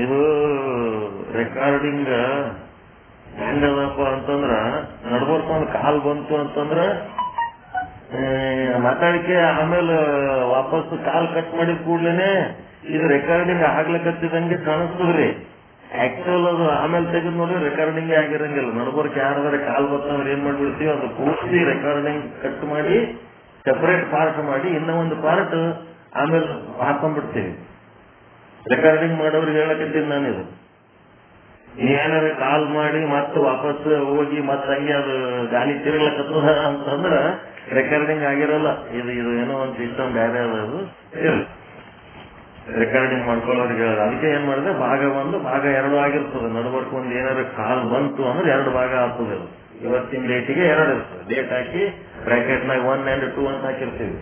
ಇದು ರೆಕಾರ್ಡಿಂಗ್ ಹೆಂಗದಪ್ಪ ಅಂತಂದ್ರ ನಡ್ಬರ್ಕೊಂಡ್ ಕಾಲ್ ಬಂತು ಅಂತಂದ್ರ ಮಾತಾಡಿಕೆ ಆಮೇಲೆ ವಾಪಸ್ ಕಾಲ್ ಕಟ್ ಮಾಡಿದ ಕೂಡ್ಲೇನೆ ಇದು ರೆಕಾರ್ಡಿಂಗ್ ಆಗ್ಲಕತ್ತಿದಂಗೆ ಕಾಣಿಸ್ತದ್ರಿ. ಆಕ್ಚುಲ್ ಅದು ಆಮೇಲೆ ತೆಗೆದು ನೋಡ್ರಿ ರೆಕಾರ್ಡಿಂಗ್ ಆಗಿರಂಗಿಲ್ಲ. ನಡ್ಬರ್ಕ್ ಯಾರಾದ್ರೆ ಕಾಲ್ ಬಂತಂದ್ರೆ ಏನ್ ಮಾಡ್ಬಿಡ್ತೀವಿ, ಅದು ಪೂರ್ತಿ ರೆಕಾರ್ಡಿಂಗ್ ಕಟ್ ಮಾಡಿ ಸೆಪರೇಟ್ ಪಾರ್ಟ್ ಮಾಡಿ ಇನ್ನೂ ಒಂದು ಪಾರ್ಟ್ ಆಮೇಲೆ ಹಾಕೊಂಡ್ಬಿಡ್ತೀವಿ. ರೆಕಾರ್ಡಿಂಗ್ ಮಾಡೋರಿಗೆ ಹೇಳಕತ್ತೀನಿ ನಾನಿದು. ಏನಾರ ಕಾಲ್ ಮಾಡಿ ಮತ್ತೆ ವಾಪಸ್ ಹೋಗಿ ಮತ್ತೆ ಹಂಗೆ ಅದು ಗಾಳಿ ತಿರುಗ್ಲಕತ್ತದ ಅಂತಂದ್ರ ರೆಕಾರ್ಡಿಂಗ್ ಆಗಿರಲ್ಲ. ಇದು ಏನೋ ಒಂದು ಸಿಸ್ಟಮ್ ಬೇರೆ ಅದು ರೆಕಾರ್ಡಿಂಗ್ ಮಾಡ್ಕೊಳ್ಳೋರಿಗೆ ಹೇಳೋದು. ಅದಕ್ಕೆ ಏನ್ ಮಾಡಿದೆ, ಭಾಗ 1 ಭಾಗ 2 ಆಗಿರ್ತದೆ. ನಡ್ಬರ್ಕ್ ಒಂದು ಏನಾರ ಕಾಲ್ ಬಂತು ಅಂದ್ರೆ 2 ಭಾಗ ಆಗ್ತದೆ. ಇವತ್ತಿನ ಡೇಟಿಗೆ 2 ಇರ್ತದೆ. ಡೇಟ್ ಹಾಕಿ ಬ್ರಾಕೆಟ್ನಾಗ 1 and 2 ಅಂತ ಹಾಕಿರ್ತೀವಿ.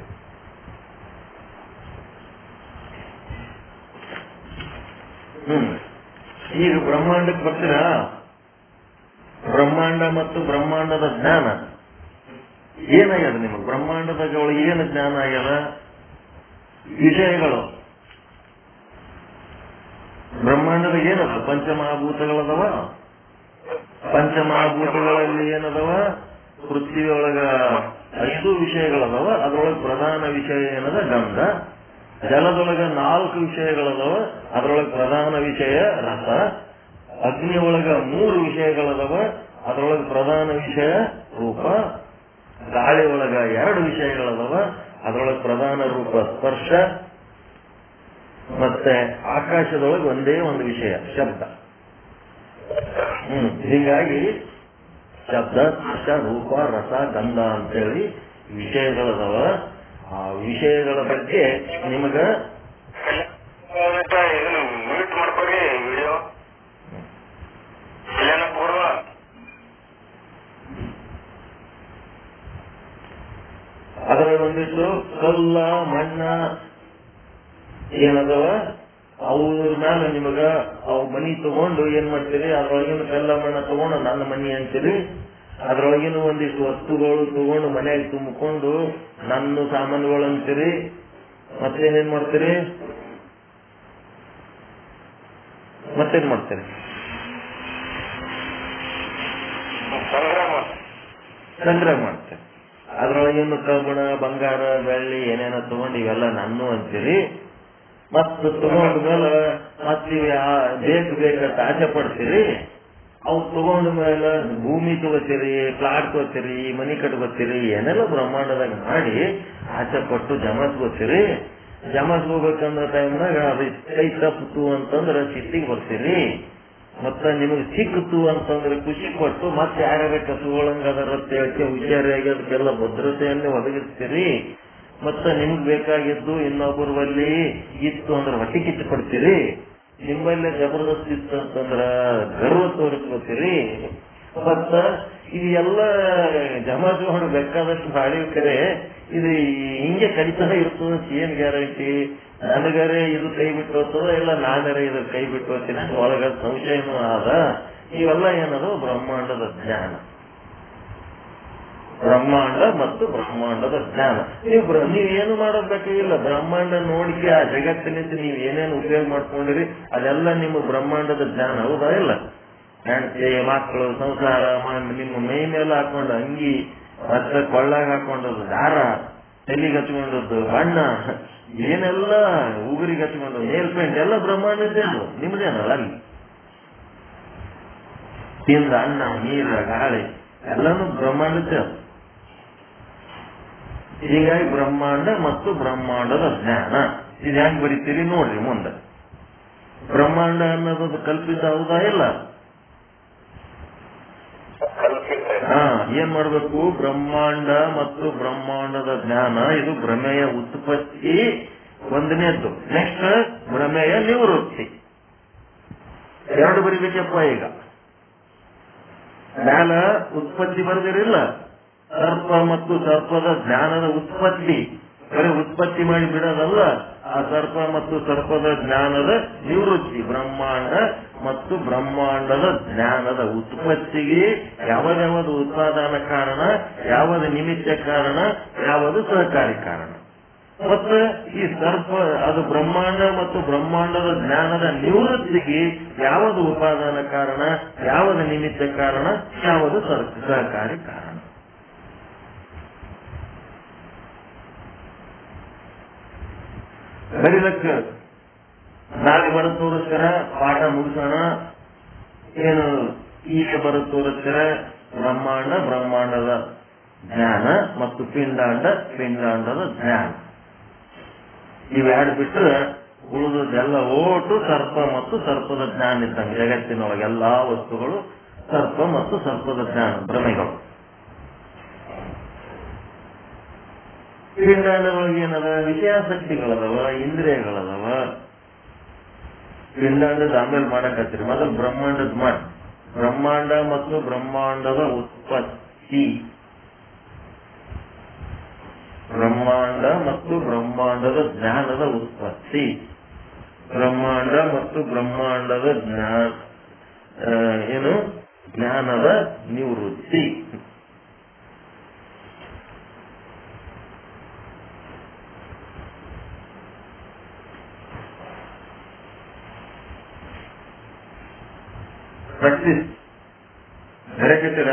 ಈಗ ಬ್ರಹ್ಮಾಂಡಕ್ಕೆ ಬರ್ತೀರಾ. ಬ್ರಹ್ಮಾಂಡ ಮತ್ತು ಬ್ರಹ್ಮಾಂಡದ ಜ್ಞಾನ ಏನಾಗ್ಯದ ನಿಮಗೆ? ಬ್ರಹ್ಮಾಂಡದ ಏನು ಜ್ಞಾನ ಆಗ್ಯದ? ವಿಷಯಗಳು. ಬ್ರಹ್ಮಾಂಡದ ಏನದ? ಪಂಚಮಹಾಭೂತಗಳದವ. ಪಂಚಮಹಾಭೂತಗಳಲ್ಲಿ ಏನದವ? ಪೃಥ್ವಿಯೊಳಗ 5 ವಿಷಯಗಳದವ. ಅದರೊಳಗೆ ಪ್ರಧಾನ ವಿಷಯ ಏನದ? ಗಂಧ. ಜಲದೊಳಗ 4 ವಿಷಯಗಳದವ. ಅದರೊಳಗೆ ಪ್ರಧಾನ ವಿಷಯ ರಸ. ಅಗ್ನಿ ಒಳಗ 3 ವಿಷಯಗಳದವ. ಅದರೊಳಗೆ ಪ್ರಧಾನ ವಿಷಯ ರೂಪ. ಗಾಳಿ ಒಳಗ 2 ವಿಷಯಗಳದವ. ಅದರೊಳಗೆ ಪ್ರಧಾನ ರೂಪ ಸ್ಪರ್ಶ. ಮತ್ತೆ ಆಕಾಶದೊಳಗೆ ಒಂದೇ ಒಂದು ವಿಷಯ ಶಬ್ದ. ಹೀಗಾಗಿ ಶಬ್ದ, ಸ್ಪರ್ಶ, ರೂಪ, ರಸ, ಗಂಧ ಅಂತೇಳಿ ವಿಷಯಗಳದವ. ಆ ವಿಷಯಗಳ ಬಗ್ಗೆ ನಿಮಗ ಅದರ ಒಂದಿಷ್ಟು ಕಲ್ಲ ಮಣ್ಣ ಏನದವ ಅವ್ರ ಮೇಲೆ ನಿಮಗ ಅವ್ ಮನಿ ತಗೊಂಡು ಏನ್ ಮಾಡ್ತೀರಿ, ಅದ್ರೊಳಗಿನ ಕಲ್ಲ ಮಣ್ಣ ತಗೊಂಡು ನನ್ನ ಮನಿ ಅಂತೀರಿ. ಅದ್ರೊಳಗಿನ ಒಂದಿಷ್ಟು ವಸ್ತುಗಳು ತಗೊಂಡು ಮನೆಯಾಗ ತುಂಬಿಕೊಂಡು ನನ್ನ ಸಾಮಾನುಗಳು ಅಂತೀರಿ. ಮತ್ತೇನೇನ್ ಮಾಡ್ತೀರಿ? ಮತ್ತೇನ್ ಮಾಡ್ತೀರಿ? ಸಂಗ್ರಹ ಮಾಡ್ತೀರಿ. ಅದ್ರೊಳಗೇನು ಕಬ್ಬಣ, ಬಂಗಾರ, ಬೆಳ್ಳಿ ಏನೇನೋ ತಗೊಂಡು ಇವೆಲ್ಲ ನನ್ನು ಅಂತೀರಿ. ಮತ್ತ ತಗೊಂಡ ಮೇಲೆ ಮತ್ತೆ ಬೇಕಂತ ಆಸೆ ಪಡ್ತೀರಿ. ಅವು ತಗೊಂಡ ಮೇಲೆ ಭೂಮಿ ತಗೋತೀರಿ, ಪ್ಲಾಟ್ ತಗೋತೀರಿ, ಮನಿ ಕಟ್ಕೋತೀರಿ, ಏನೆಲ್ಲ ಬ್ರಹ್ಮಾಂಡದಾಗ ಮಾಡಿ ಆಸೆ ಪಟ್ಟು ಜಮಾಸ್ಕೋತೀರಿ. ಜಮಾಸ್ಕೋಬೇಕಂದ್ರ ಟೈಮ್ನಾಗ ಅದು ಕೈ ತಪ್ಪಿತು ಅಂತಂದ್ರೆ ಸಿಟ್ಟಿಗೆ ಬರ್ತೀರಿ. ಮತ್ತ ನಿಮಗೆ ಸಿಕ್ಕಿತು ಅಂತಂದ್ರೆ ಖುಷಿ ಪಟ್ಟು ಮತ್ತೆ ಯಾರ್ಯಾರ ಕಸುಗಳಂಗ ಅದರತ್ತೆ ಹುಷಾರಿಯಾಗಿ ಅದಕ್ಕೆಲ್ಲ ಭದ್ರತೆಯನ್ನು ಒದಗಿಸ್ತೀರಿ. ಮತ್ತ ನಿಮ್ಗ್ ಬೇಕಾಗಿದ್ದು ಇನ್ನೊಬ್ಬರ ಬಲ್ಲಿ ಇತ್ತು ಅಂದ್ರೆ ಹೊಟ್ಟೆ ಕಿತ್ತು ಪಡ್ತೀರಿ. ನಿಮ್ಮಲ್ಲೇ ಜಬರ್ದಸ್ತ್ ಇತ್ತು ಅಂತಂದ್ರ ಗರ್ವ ತೋರಿಸ್ಕೋತೀರಿ. ಮತ್ತ ಇದೆಲ್ಲ ಜಮಾಸ್ಕೊಂಡು ಬೇಕಾದಷ್ಟು ಬಾಡಿ ಕರೆ ಇದು ಹಿಂಗೆ ಕಡಿತಾನೆ ಇರ್ತದ. ಏನ್ ಗ್ಯಾರಂಟಿ? ನನಗರೆ ಇದು ಕೈ ಬಿಟ್ಟು ಹೋಗ್ತದ, ಇಲ್ಲ ನಾನರೆ ಇದು ಕೈ ಬಿಟ್ಟು ಹೋಗ್ತೀನಿ ಒಳಗ ಸಂಶಯನೂ ಆದ. ಇವೆಲ್ಲ ಏನದು? ಬ್ರಹ್ಮಾಂಡದ ಜ್ಞಾನ. ಬ್ರಹ್ಮಾಂಡ ಮತ್ತು ಬ್ರಹ್ಮಾಂಡದ ಜ್ಞಾನ. ನೀವೇನು ಮಾಡೋದ್ ಬೇಕಾಗಿಲ್ಲ. ಬ್ರಹ್ಮಾಂಡ ನೋಡಿಕೆ ಆ ಜಗತ್ತಿನಿಂದ ನೀವ್ ಏನೇನು ಉಪಯೋಗ ಮಾಡ್ಕೊಂಡಿರಿ ಅದೆಲ್ಲ ನಿಮ್ಮ ಬ್ರಹ್ಮಾಂಡದ ಜ್ಞಾನ. ಹೌದಾ ಇಲ್ಲ? ಹೆಂಡತಿ, ಮಕ್ಕಳು, ಸಂಸಾರ, ನಿಮ್ಮ ಮೈ ಮೇಲೆ ಹಾಕೊಂಡ ಅಂಗಿ, ಮತ್ತೆ ಕೊಳ್ಳಾಗ ಹಾಕೊಂಡದ್ದು ದಾರ, ತಲೆಗೆ ಹಚ್ಕೊಂಡದ್ದು ಬಣ್ಣ, ಏನೆಲ್ಲ ಉಗುರಿಗೆ ಹಚ್ಕೊಂಡು ನೇಲ್ ಪೇಂಟ್ ಎಲ್ಲ ಬ್ರಹ್ಮಾಂಡದ್ದೇನು ನಿಮ್ದೇನಲ್ಲ. ಅಲ್ಲಿ ತಿಂದ ಅನ್ನ, ನೀರ, ಗಾಳಿ ಎಲ್ಲಾನು ಬ್ರಹ್ಮಾಂಡದ್ದೇ. ಹೀಗಾಗಿ ಬ್ರಹ್ಮಾಂಡ ಮತ್ತು ಬ್ರಹ್ಮಾಂಡದ ಜ್ಞಾನ ಇದು ಹೆಂಗ್ ಬರೀತೀರಿ ನೋಡ್ರಿ ಮುಂದೆ. ಬ್ರಹ್ಮಾಂಡ ಅನ್ನೋದು ಕಲ್ಪಿತ. ಹೌದಾ ಇಲ್ಲ? ಏನ್ ಮಾಡ್ಬೇಕು? ಬ್ರಹ್ಮಾಂಡ ಮತ್ತು ಬ್ರಹ್ಮಾಂಡದ ಜ್ಞಾನ ಇದು ಭ್ರಮೆಯ ಉತ್ಪತ್ತಿ ಒಂದನೇದ್ದು. ನೆಕ್ಸ್ಟ್ ಭ್ರಮೆಯ ನಿವೃತ್ತಿ. 2 ಬರಿಬೇಕಪ್ಪ. ಈಗ ಜ್ಞಾನ ಉತ್ಪತ್ತಿ ಬರೆದಿರಿಲ್ಲ. ಸರ್ಪ ಮತ್ತು ಸರ್ಪದ ಜ್ಞಾನದ ಉತ್ಪತ್ತಿ ಬರೀ ಉತ್ಪತ್ತಿ ಮಾಡಿ ಬಿಡೋದಲ್ಲ. ಆ ಸರ್ಪ ಮತ್ತು ಸರ್ಪದ ಜ್ಞಾನದ ನಿವೃತ್ತಿ. ಬ್ರಹ್ಮಾಂಡ ಮತ್ತು ಬ್ರಹ್ಮಾಂಡದ ಜ್ಞಾನದ ಉತ್ಪತ್ತಿಗೆ ಯಾವ್ದು ಉತ್ಪಾದನಾ ಕಾರಣ, ಯಾವುದು ನಿಮಿತ್ತ ಕಾರಣ, ಯಾವುದು ಸಹಕಾರಿ ಕಾರಣ. ಮತ್ತು ಈ ಸರ್ಪ ಅದು ಬ್ರಹ್ಮಾಂಡ ಮತ್ತು ಬ್ರಹ್ಮಾಂಡದ ಜ್ಞಾನದ ನಿವೃತ್ತಿಗೆ ಯಾವುದು ಉಪಾದಾನ ಕಾರಣ, ಯಾವುದು ನಿಮಿತ್ತ ಕಾರಣ, ಯಾವುದು ಸಹಕಾರಿ ಕಾರಣ. ಬರೀಲಕ್ಕ ನಾಳೆ ಬರೋದು ತೋರಿಸ್ತಾರ, ಪಾಠ ಮುಗಿಸೋಣ, ಏನು ಈಗ ಬರೋದು ತೋರಿಸ್ತಾರ ಬ್ರಹ್ಮಾಂಡ, ಬ್ರಹ್ಮಾಂಡದ ಜ್ಞಾನ ಮತ್ತು ಪಿಂಡಾಂಡ, ಪಿಂಡಾಂಡದ ಜ್ಞಾನ. ಇವೆರಡು ಬಿಟ್ಟರೆ ಉಳಿದದೆಲ್ಲ ಓಟು ಸರ್ಪ ಮತ್ತು ಸರ್ಪದ ಜ್ಞಾನ ಇದ್ದಂಗೆ. ಜಗತ್ತಿನೊಳಗೆ ಎಲ್ಲಾ ವಸ್ತುಗಳು ಸರ್ಪ ಮತ್ತು ಸರ್ಪದ ಜ್ಞಾನ ಭ್ರಮೆಗಳು. ಪಿಂಡಾಂಡದೊಳಗೆ ಏನದ ವಿಷಯಾಸಕ್ತಿಗಳದವ, ಇಂದ್ರಿಯಗಳದವ. ಪಿಂಡಾಂಡದ ಆಮೇಲೆ ಮಾಡಕತ್ತೀರಿ, ಮೊದಲು ಬ್ರಹ್ಮಾಂಡದ ಮಾಡಿ. ಬ್ರಹ್ಮಾಂಡ ಮತ್ತು ಬ್ರಹ್ಮಾಂಡದ ಉತ್ಪತ್ತಿ, ಬ್ರಹ್ಮಾಂಡ ಮತ್ತು ಬ್ರಹ್ಮಾಂಡದ ಜ್ಞಾನದ ಉತ್ಪತ್ತಿ, ಬ್ರಹ್ಮಾಂಡ ಮತ್ತು ಬ್ರಹ್ಮಾಂಡದ ಏನು ಜ್ಞಾನದ ನಿವೃತ್ತಿ. ಪ್ರಾಕ್ಟೀಸ್ ಬರಕತ್ತೀರ?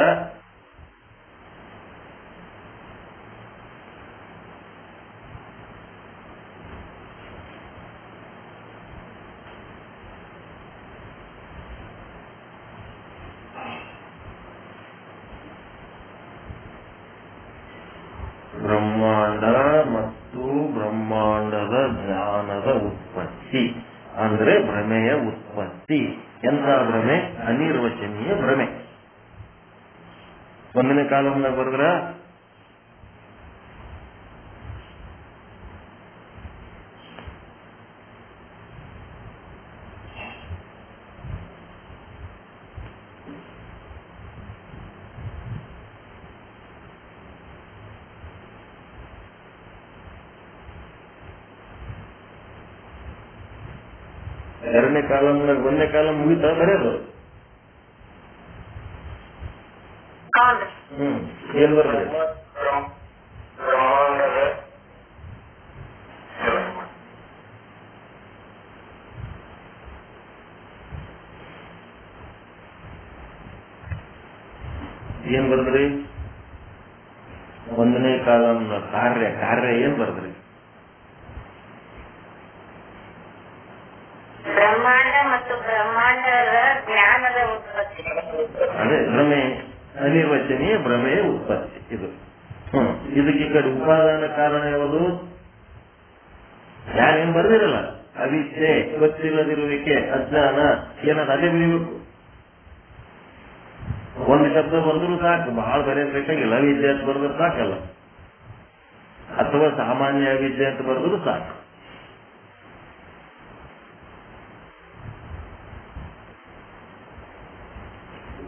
ಬ್ರಹ್ಮಾಂಡ ಮತ್ತು ಬ್ರಹ್ಮಾಂಡದ ಜ್ಞಾನದ ಉತ್ಪತ್ತಿ ಅಂದ್ರೆ ಭ್ರಮೆಯ ಉತ್ಪತ್ತಿ. ಎಂಥ ಭ್ರಮೆ? ಅನಿರ್ವಚನೀಯ ಭ್ರಮೆ. ಒಂದನೇ ಕಾಲಂನಾಗ ಬರೆದ್ರ ಎರಡನೇ ಕಾಲಂನಾಗ ಒಂದನೇ ಕಾಲಂ ಮುಗಿತಾ ಬರೆಯೋದು. ಏನ್ ಬರ್ರಿ? ಏನ್ ಬರ್ದ್ರಿ? ಒಂದನೇ ಕಾಲಂನ ಕಾರ್ಯ ಏನ್ ಬರ್ದ್ರಿ? ಬ್ರಹ್ಮಾಂಡ ಮತ್ತು ಬ್ರಹ್ಮಾಂಡದ ಜ್ಞಾನದ ಉತ್ಪತ್ತಿ. ಅದೇ ಭ್ರಮೆ, ಅನಿರ್ವಚನೀಯ ಭ್ರಮೆಯ ಉತ್ಪತ್ತಿ ಇದು. ಇದಕ್ಕೆ ಈ ಕಡೆ ಉಪಾದಾನ ಕಾರಣ ಯಾವುದು? ಯಾರೇನ್ ಬರ್ದಿರಲ್ಲ, ಅವಿದ್ಯೆ, ಗೊತ್ತಿಲ್ಲದಿರುವಿಕೆ, ಅಜ್ಞಾನ ಏನದ ಅದೇ ಬರೀಬೇಕು. ಒಂದು ಶಬ್ದ ಬರೆದ್ರು ಸಾಕು, ಬಹಳ ಬರೆಯಬೇಕಾಗಿಲ್ಲ. ಅವಿದ್ಯೆ ಅಂತ ಬರೆದ್ರೆ ಸಾಕಲ್ಲ, ಅಥವಾ ಸಾಮಾನ್ಯ ಅವಿದ್ಯೆ ಅಂತ ಬರೆದ್ರು ಸಾಕು.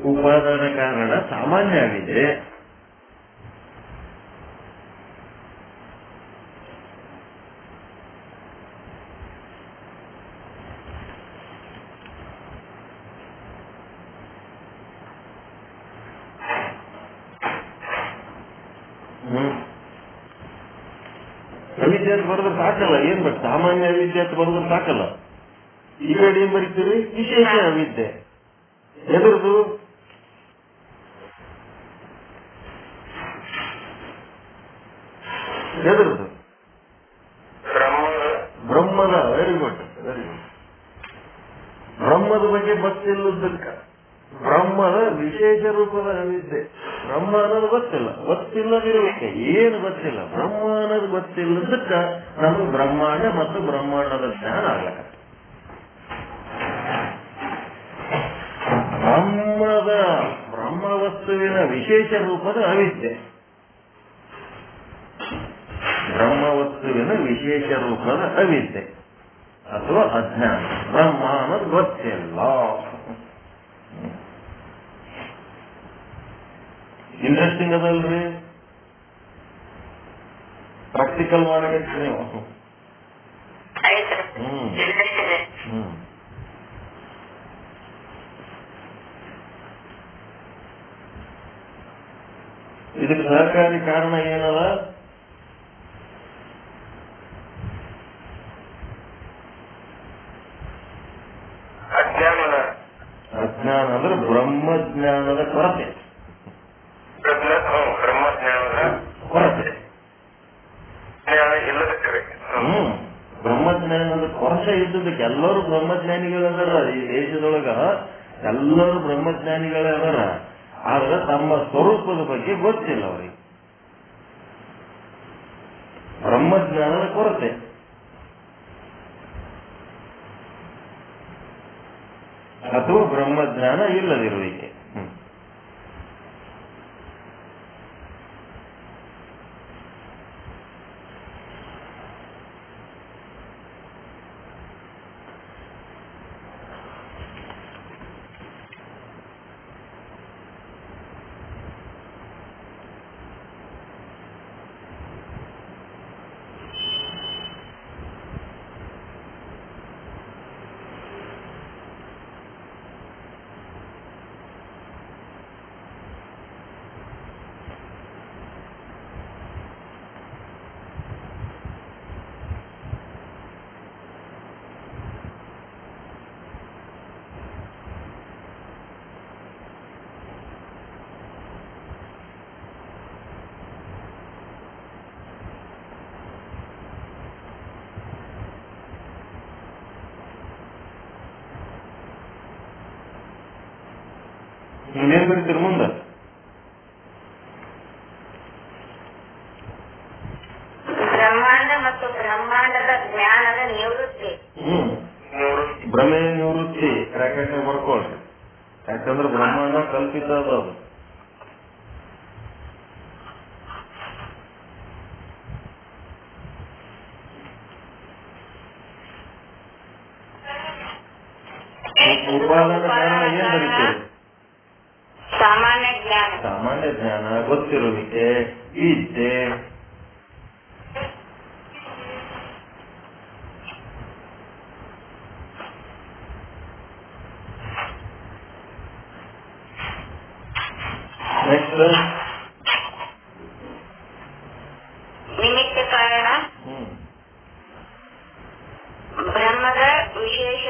ಉಪಾದಾನ ಕಾರಣ ಸಾಮಾನ್ಯ ಆಗಿದೆ. ಅವಿದ್ಯೆ ಅಂತ ಬರೆದ್ರೆ ಸಾಕಲ್ಲ. ಏನ್ ಬಟ್ ಸಾಮಾನ್ಯ ಅವಿದ್ಯೆ ಅಂತ ಬರೆದ್ರೆ ಸಾಕಲ್ಲ. ಈ ಕಡೆ ಏನ್ ಬರೀತೀರಿ? ವಿಶೇಷ ಅವಿದ್ಯೆ. ಎದುರದು ಎದುರದು ಬ್ರಹ್ಮದ. Very good, very good. ಬ್ರಹ್ಮದ ಬಗ್ಗೆ ಗೊತ್ತಿಲ್ಲದಕ್ಕ ಬ್ರಹ್ಮದ ವಿಶೇಷ ರೂಪದ ಅವಿದ್ಯೆ. ಬ್ರಹ್ಮ ಅನ್ನೋದು ಗೊತ್ತಿಲ್ಲದಿರುವಿಕೆ. ಏನು ಗೊತ್ತಿಲ್ಲ? ಬ್ರಹ್ಮ ಅನ್ನೋದು ಗೊತ್ತಿಲ್ಲದಕ್ಕ ನಮಗೆ ಬ್ರಹ್ಮಾಂಡ ಮತ್ತು ಬ್ರಹ್ಮಾಂಡದ ಜ್ಞಾನ ಆಗ್ಲಕ್ಕ. ಬ್ರಹ್ಮ ವಸ್ತುವಿನ ವಿಶೇಷ ರೂಪದ ಅವಿದ್ಯೆ. ಬ್ರಹ್ಮ ವಸ್ತುವಿನ ವಿಶೇಷ ರೂಪದ ಅವಿದ್ಯೆ ಅಥವಾ ಅಜ್ಞಾನ. ಬ್ರಹ್ಮ ಅನ್ನೋದು ಗೊತ್ತಿಲ್ಲ. ಇಂಟ್ರೆಸ್ಟಿಂಗ್ ಅದಲ್ರಿ? ಪ್ರಾಕ್ಟಿಕಲ್ ಮಾಡಬೇಕು ನೀವು. ಇದಕ್ಕೆ ಸಹಕಾರಿ ಕಾರಣ ಏನದ? ಅಜ್ಞಾನ ಅಂದ್ರೆ ಬ್ರಹ್ಮಜ್ಞಾನದ ಕೊರತೆ. ಬ್ರಹ್ಮಜ್ಞಾನದ ಕೊರತೆ. ಇಲ್ಲದ ಕರೆ. ಬ್ರಹ್ಮಜ್ಞಾನದ ಕೊರತೆ ಇದ್ದದಕ್ಕೆ ಎಲ್ಲರೂ ಬ್ರಹ್ಮಜ್ಞಾನಿಗಳದಾರ. ಈ ದೇಶದೊಳಗ ಎಲ್ಲರೂ ಬ್ರಹ್ಮಜ್ಞಾನಿಗಳೇ ಅದಾರ. ಆದ್ರೆ ತಮ್ಮ ಸ್ವರೂಪದ ಬಗ್ಗೆ ಗೊತ್ತಿಲ್ಲ ಅವರಿಗೆ. ಬ್ರಹ್ಮಜ್ಞಾನದ ಕೊರತೆ. ಅಥವಾ ಬ್ರಹ್ಮಜ್ಞಾನ ಇಲ್ಲದಿರುವಿಕೆ. ಇನ್ನೇನ್ ಬರೀತೀರಿ ಮುಂದೆ? ಬ್ರಹ್ಮಾಂಡ ಮತ್ತು ಬ್ರಹ್ಮಾಂಡದ ಜ್ಞಾನದ ನಿವೃತ್ತಿ. ಭ್ರಮೆ ನಿವೃತ್ತಿ ಬ್ರಾಕೆಟ್ ಬರ್ಕೊಳ್ರಿ. ಯಾಕಂದ್ರೆ ಬ್ರಹ್ಮಾಂಡ ಕಲ್ಪಿತ ಅದು. ಉಪಾದಾನ ಜ್ಞಾನ ಏನ್ ಬರೀತೀರಿ? ಸಾಮಾನ್ಯ ಜ್ಞಾನ. ಸಾಮಾನ್ಯ ಜ್ಞಾನ, ಗೊತ್ತಿರುವಿಕೆ, ವಿದ್ಯೆ. ನೆಕ್ಸ್ಟ್ ನಿಮಿತ್ತ ಕಾರಣ. ಬ್ರಹ್ಮದ ವಿಶೇಷ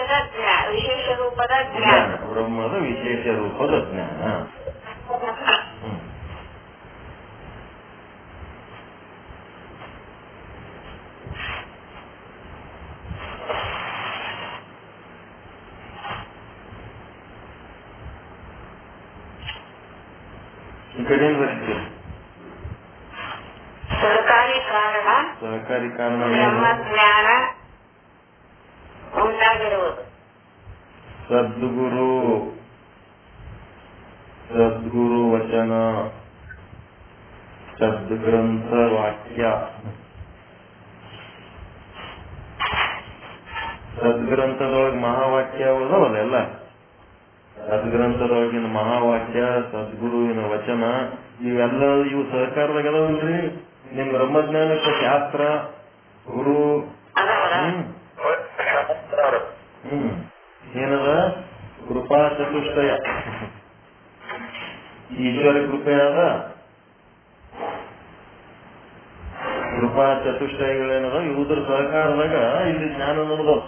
ರೂಪದ ಜ್ಞಾನ. ಬ್ರಹ್ಮದ ವಿಶೇಷ ರೂಪದ ಜ್ಞಾನ. ಈ ಕಡೆ ಏನ್ ಬರ್ತೀವಿ? ಸಹಕಾರಿ ಕಾರಣ. ಸಹಕಾರಿ ಕಾರಣ ಬ್ರಹ್ಮಜ್ಞಾನ ಉಂಟಾಗಿರುವುದು. ಸದ್ಗುರು ವಚನ, ಸದ್ಗ್ರಂಥ ವಾಕ್ಯ. ಸದ್ಗ್ರಂಥದೊಳಗೆ ಮಹಾವಾಕ್ಯ ಅದಾವಲ್ಲ. ಸದ್ಗ್ರಂಥದೊಳಗಿನ ಮಹಾವಾಕ್ಯ, ಸದ್ಗುರುವಿನ ವಚನ, ಇವೆಲ್ಲ ಇವು ಸಹಕಾರದಾಗ ಅದಾವಲ್ರಿ. ನಿಮ್ ಬ್ರಹ್ಮಜ್ಞಾನಕ್ಕೆ ಶಾಸ್ತ್ರ, ಗುರು, ಏನದ ಕೃಪಾ ಚತುಷ್ಟಯ, ಈಶ್ವರ ಕೃಪೆ ಅದ. ಕೃಪಾ ಚತುಷ್ಟಯಗಳೇನದ ಇವುದ್ರ ಸಹಕಾರದಾಗ ಇಲ್ಲಿ ಜ್ಞಾನ ನೋಡ್ದವ್.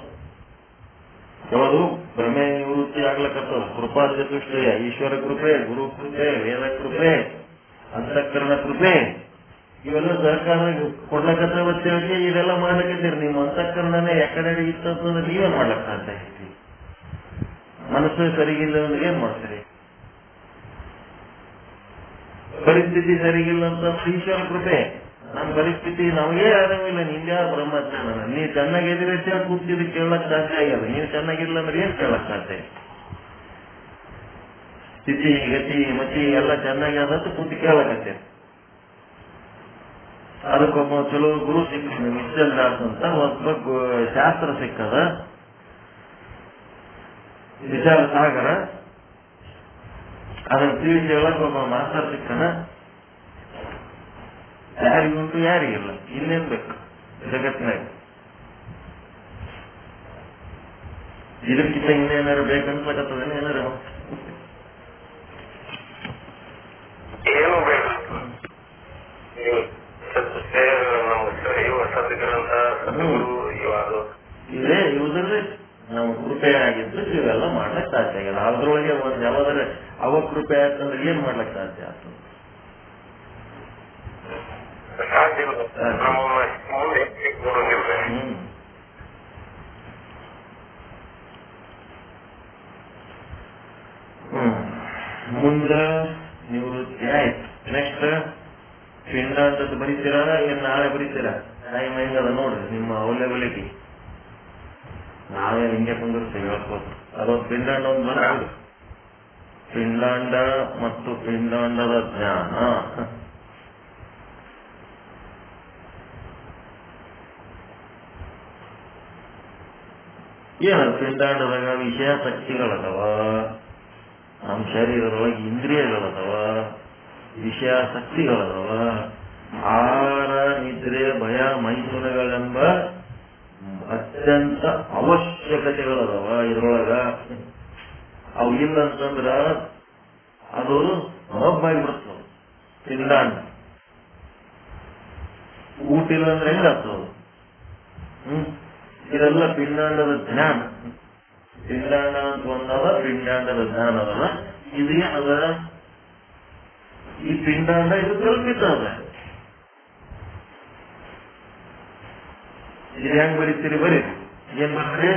ಯಾವುದು ಭ್ರಮೆ ನಿವೃತ್ತಿ ಆಗ್ಲಕತ್ತದ. ಕೃಪಾ ಚತುಷ್ಟಯ, ಈಶ್ವರ ಕೃಪೆ, ಗುರು ಕೃಪೆ, ವೇದ ಕೃಪೆ, ಅಂತಃಕರಣ ಕೃಪೆ, ಇವೆಲ್ಲ ಸಹಕಾರ ಕೊಡ್ಲಕತ್ತವತ್ತೇಳಿ ಇದೆಲ್ಲ ಮಾಡ್ಲಕತ್ತೀರಿ. ನಿಮ್ಮ ಅಂತಃಕರಣನೇ ಯಾಕಡೆ ಇತ್ತಂತಂದ್ರೆ ನೀವೇ ಮಾಡ್ಲಕ್ ಸಾಧ್ಯ ಐತಿ. ಮನಸ್ಸು ಸರಿಗಿಲ್ಲ ಅಂದ್ರೆ ಏನ್ ಮಾಡ್ತೀರಿ? ಪರಿಸ್ಥಿತಿ ಸರಿಗಿಲ್ಲ ಅಂತ ಈಶ್ವರ ಕೃಪೆ. ನಮ್ಮ ಪರಿಸ್ಥಿತಿ ನಮಗೆ ಆರಾಮಿಲ್ಲ, ನಿಮ್ಗೆ ಬ್ರಹ್ಮಜ್ಞಾನ. ನೀವು ಚೆನ್ನಾಗಿದ್ರೆ ಕೂತಿದ್ದು ಕೇಳಕ್ ಸಾಧ್ಯ ಆಗಲ್ಲ. ನೀವು ಚೆನ್ನಾಗಿಲ್ಲ ಅಂದ್ರೆ ಏನ್ ಕೇಳಕ್ ಸಾಧ್ಯ? ಸ್ಥಿತಿ ಗತಿ ಮತಿ ಎಲ್ಲ ಚೆನ್ನಾಗಿ ಆದಷ್ಟು ಕೂತಿ ಕೇಳಕತ್ತೆ. ಅದಕ್ಕೊಬ್ಬ ಚಲೋ ಗುರು ಸಿಕ್ಕ, ಮಿಸ್ಟರ್ ದಾಸ್ ಅಂತ ಒಬ್ಬ ಶಾಸ್ತ್ರ ಸಿಕ್ಕದ, ವಿಚಾರ ಸಾಗರ. ಅದನ್ನ ತಿಳಿಸಿ ಹೇಳಕ್ ಒಬ್ಬ ಮಾಸ್ತರ್ ಸಿಕ್ಕನ. ಯಾರಿಗುಂಟು ಯಾರಿಗಿಲ್ಲ. ಇನ್ನೇನ್ ಬೇಕು ಜಗತ್ತಿನಾಗ? ಇದಕ್ಕಿಂತ ಇನ್ನೇನಾರು ಬೇಕನ್ಸಕತ್ತದ? ಏನಾರು ಏನು ಬೇಕು? ಸದ್ಗ್ರಂಥ, ಸದ್ಗುರು, ಇದೇ ಇವುದ್ರಿ ನಾವು ಕೃಪೆ ಆಗಿದ್ದು ಇವೆಲ್ಲ ಮಾಡ್ಲಿಕ್ಕೆ ಸಾಧ್ಯ ಆಗಿಲ್ಲ. ಅದ್ರೊಳಗೆ ಒಂದು ಯಾವ್ದಾದ್ರೆ ಅವ ಕೃಪೆ ಆಯ್ತಂದ್ರೆ ಏನ್ ಮಾಡ್ಲಿಕ್ಕೆ ಸಾಧ್ಯ ಆಗ್ತದೆ? ಸಾಧ್ಯ ಇಲ್ಲ. ಮುಂದೆ ಬರೋದಿಲ್ಲ. ಮುಂದೆ ನಿವೃತ್ತಿ ಆಯ್ತು. ನೆಕ್ಸ್ಟ್ ಪಿಂಡ ಅಂತದ್ದು ಬರೀತೀರಾ, ಏನ್ ನಾಳೆ ಬರೀತೀರಾ? ಟೈಮ್ ಹೆಂಗದ ನೋಡ್ರಿ ನಿಮ್ಮ ಅವೈಲಬಿಲಿಟಿ. ನಾವೇ ಹಿಂಗೆ ಕುಂದಿರ್ತೀವಿ ಹೇಳ್ಬೋದು. ಅದೊಂದು ಪಿಂಡಾಂಡ ಒಂದು ಬರೋದು. ಪಿಂಡಾಂಡ ಮತ್ತು ಪಿಂಡಾಂಡದ ಜ್ಞಾನ. ಏನದು ಪಿಂಡಾಂಡದಾಗ? ವಿಷಯ ಶಕ್ತಿಗಳದವ, ನಮ್ಮ ಶರೀರದೊಳಗೆ ಇಂದ್ರಿಯಗಳದವ, ವಿಷಯ ಶಕ್ತಿಗಳದವ, ಆಹಾರ ನಿದ್ರೆ ಭಯ ಮೈಥುನಗಳೆಂಬ ಅತ್ಯಂತ ಅವಶ್ಯಕತೆಗಳದವ ಇದ್ರೊಳಗ. ಅವು ಇಲ್ಲಂತಂದ್ರ ಅದು ಮಬ್ಬಾಗಿಬಿಡ್ತದ ಪಿಂಡಾಂಡ. ಊಟ ಇಲ್ಲ ಅಂದ್ರೆ ಹೆಂಗಾಗ್ತದ? ಇದೆಲ್ಲ ಪಿಂಡಾಂಡದ ಜ್ಞಾನ. ಪಿಂಡಾಂಡ ಅಂತ ಒಂದದ, ಪಿಂಡಾಂಡದ ಜ್ಞಾನ ಅದಲ್ಲ. ಇದೇನದ? ಈ ಪಿಂಡಾಂಡ ಇದು ಕಲ್ಪಿತ ಅದ. ಇದು ಹೆಂಗ್ ಬರೀತೀರಿ? ಬರೀ ಏನ್ ಬರ್ತೀರಿ?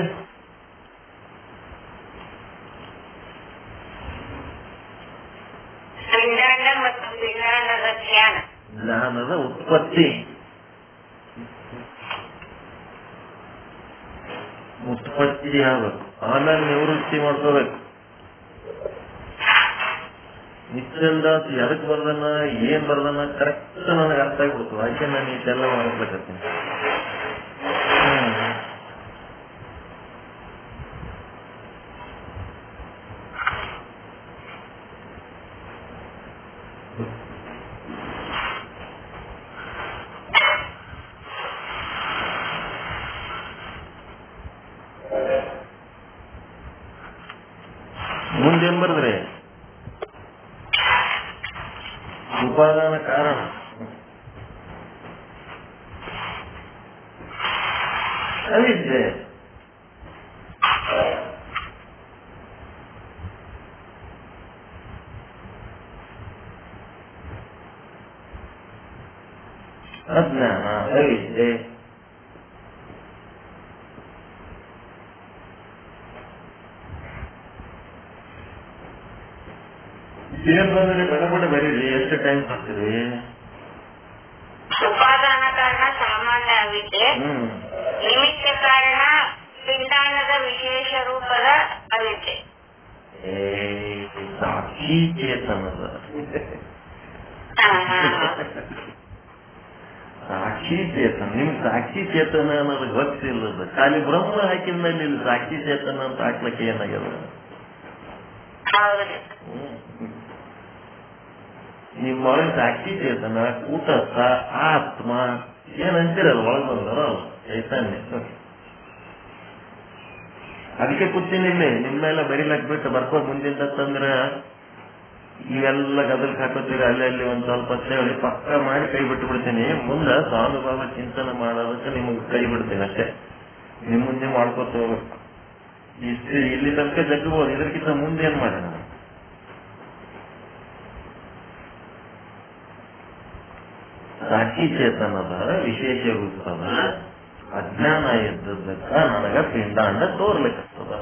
ಪಿಂಡಾಂಡ ಮತ್ತು ಪಿಂಡಾಂಡದ ಜ್ಞಾನ. ಜ್ಞಾನದ ಉತ್ಪತ್ತಿ. ಉತ್ಪತ್ತಿ ಆಗ್ಬೇಕು, ಆಮೇಲೆ ನಿವೃತ್ತಿ ಮಾಡ್ಕೋಬೇಕು. ನಿಶ್ಚಲ್ದಾಸ್ ಎದಕ್ ಬರ್ದನ ಏನ್ ಬರ್ದನ ಕರೆಕ್ಟ್ ನನಗೆ ಅರ್ಥ ಆಗ್ಬಿಡ್ತದೆ. ಅದಕ್ಕೆ ನಾನು ಇದೆಲ್ಲ ಮಾಡ್ಬೇಕತ್ತೀನಿ. ಮುಂದೇನ್ ಬರೆದ್ರಿ? ಉಪಾದಾನ ಕಾರಣ. ಅವಿದ್ಯೆ. ಅಜ್ಞಾನ, ಅವಿದ್ಯೆ. ಏನ್ ಬಂದ್ರೆ ಬಡಬಡ ಬರೀರಿ. ಎಷ್ಟು ಟೈಮ್ ಬರ್ತೀರಿ? ಉಪಾದಾನ ಕಾರಣ ಸಾಮಾನ್ಯ ಅವಿದ್ಯೆ, ನಿಮಿತ್ತ ಕಾರಣ ಪಿಂಡಾಂಡದ ವಿಶೇಷ ರೂಪದ ಅವಿದ್ಯೆ. ಸಾಕ್ಷಿ ಚೇತನದ. ಸಾಕ್ಷಿ ಚೇತನ. ನಿಮ್ ಸಾಕ್ಷಿ ಚೇತನ ಅನ್ನೋದು ಗೊತ್ತಿಲ್ಲದ. ಖಾಲಿ ಬ್ರಹ್ಮ ಹಾಕಿದ ಮೇಲೆ ಇಲ್ಲಿ ಸಾಕ್ಷಿ ಚೇತನ ಅಂತ ಹಾಕ್ಲಿಕ್ಕೆ ಏನಾಗ್ಯದ? ನಿಮ್ಮೊಳಗೆ ಸಾಕ್ಷಿ ಚೇತನ, ಕೂಟಸ್ಥ, ಆತ್ಮ ಏನಂತೀರಲ್ಲ ಒಳಗೆ ಬಂದವರ ಚೈತನ್ಯ. ಅದಕ್ಕೆ ಕೂತೀನಿ ಇಲ್ಲಿ ನಿಮ್ಮೆಲ್ಲ ಬರೀಲಕ್ ಬಿಟ್ಟು ಬರ್ಕೋದ್ ಮುಂದಿಂದ ತಂದ್ರ ಇವೆಲ್ಲ ಗದಲ್ಕ್ ಹಾಕೋತೀರಿ. ಅಲ್ಲಿ ಒಂದ್ ಸ್ವಲ್ಪ ಹೇಳಿ ಪಕ್ಕ ಮಾಡಿ ಕೈ ಬಿಟ್ಟು ಬಿಡ್ತೀನಿ. ಮುಂದೆ ಸ್ವಾನುಭಾವ ಚಿಂತನೆ ಮಾಡೋದಕ್ಕೆ ನಿಮಗೆ ಕೈ ಬಿಡ್ತೀನಿ ಅಷ್ಟೇ. ನಿಮ್ ಮುಂದೆ ಮಾಡ್ಕೊತ ಹೋಗ್ಬೇಕು. ಇಷ್ಟು ಇಲ್ಲಿ ತನಕ ಜಗ್ಗಬಹುದು. ಇದಕ್ಕಿಂತ ಮುಂದೆ ಏನ್ ಮಾಡೋಣ? ಸಾಕ್ಷಿ ಚೇತನದ ವಿಶೇಷ ರೂಪದ ಅಜ್ಞಾನ ಇದ್ದದಕ್ಕ ನನಗ ಪಿಂಡಾಂಡ ತೋರ್ಲಿಕ್ಕದ.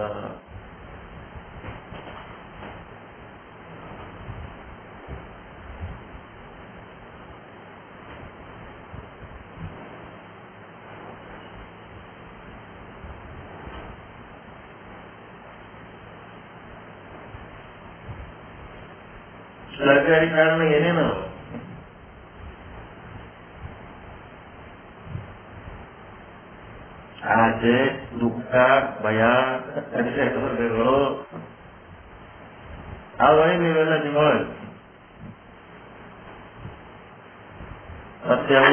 ಸರ್ಕಾರಿ ಕಾರಣ ಏನೇನವ? ಆಸೆ, ದುಃಖ, ಭಯ, ಅಡ್ಡಗಳು ಅವೇ ನೀವೆಲ್ಲ ನಿಮ್ಮೊಳಗೆ. ಮತ್ತೆ ಅವು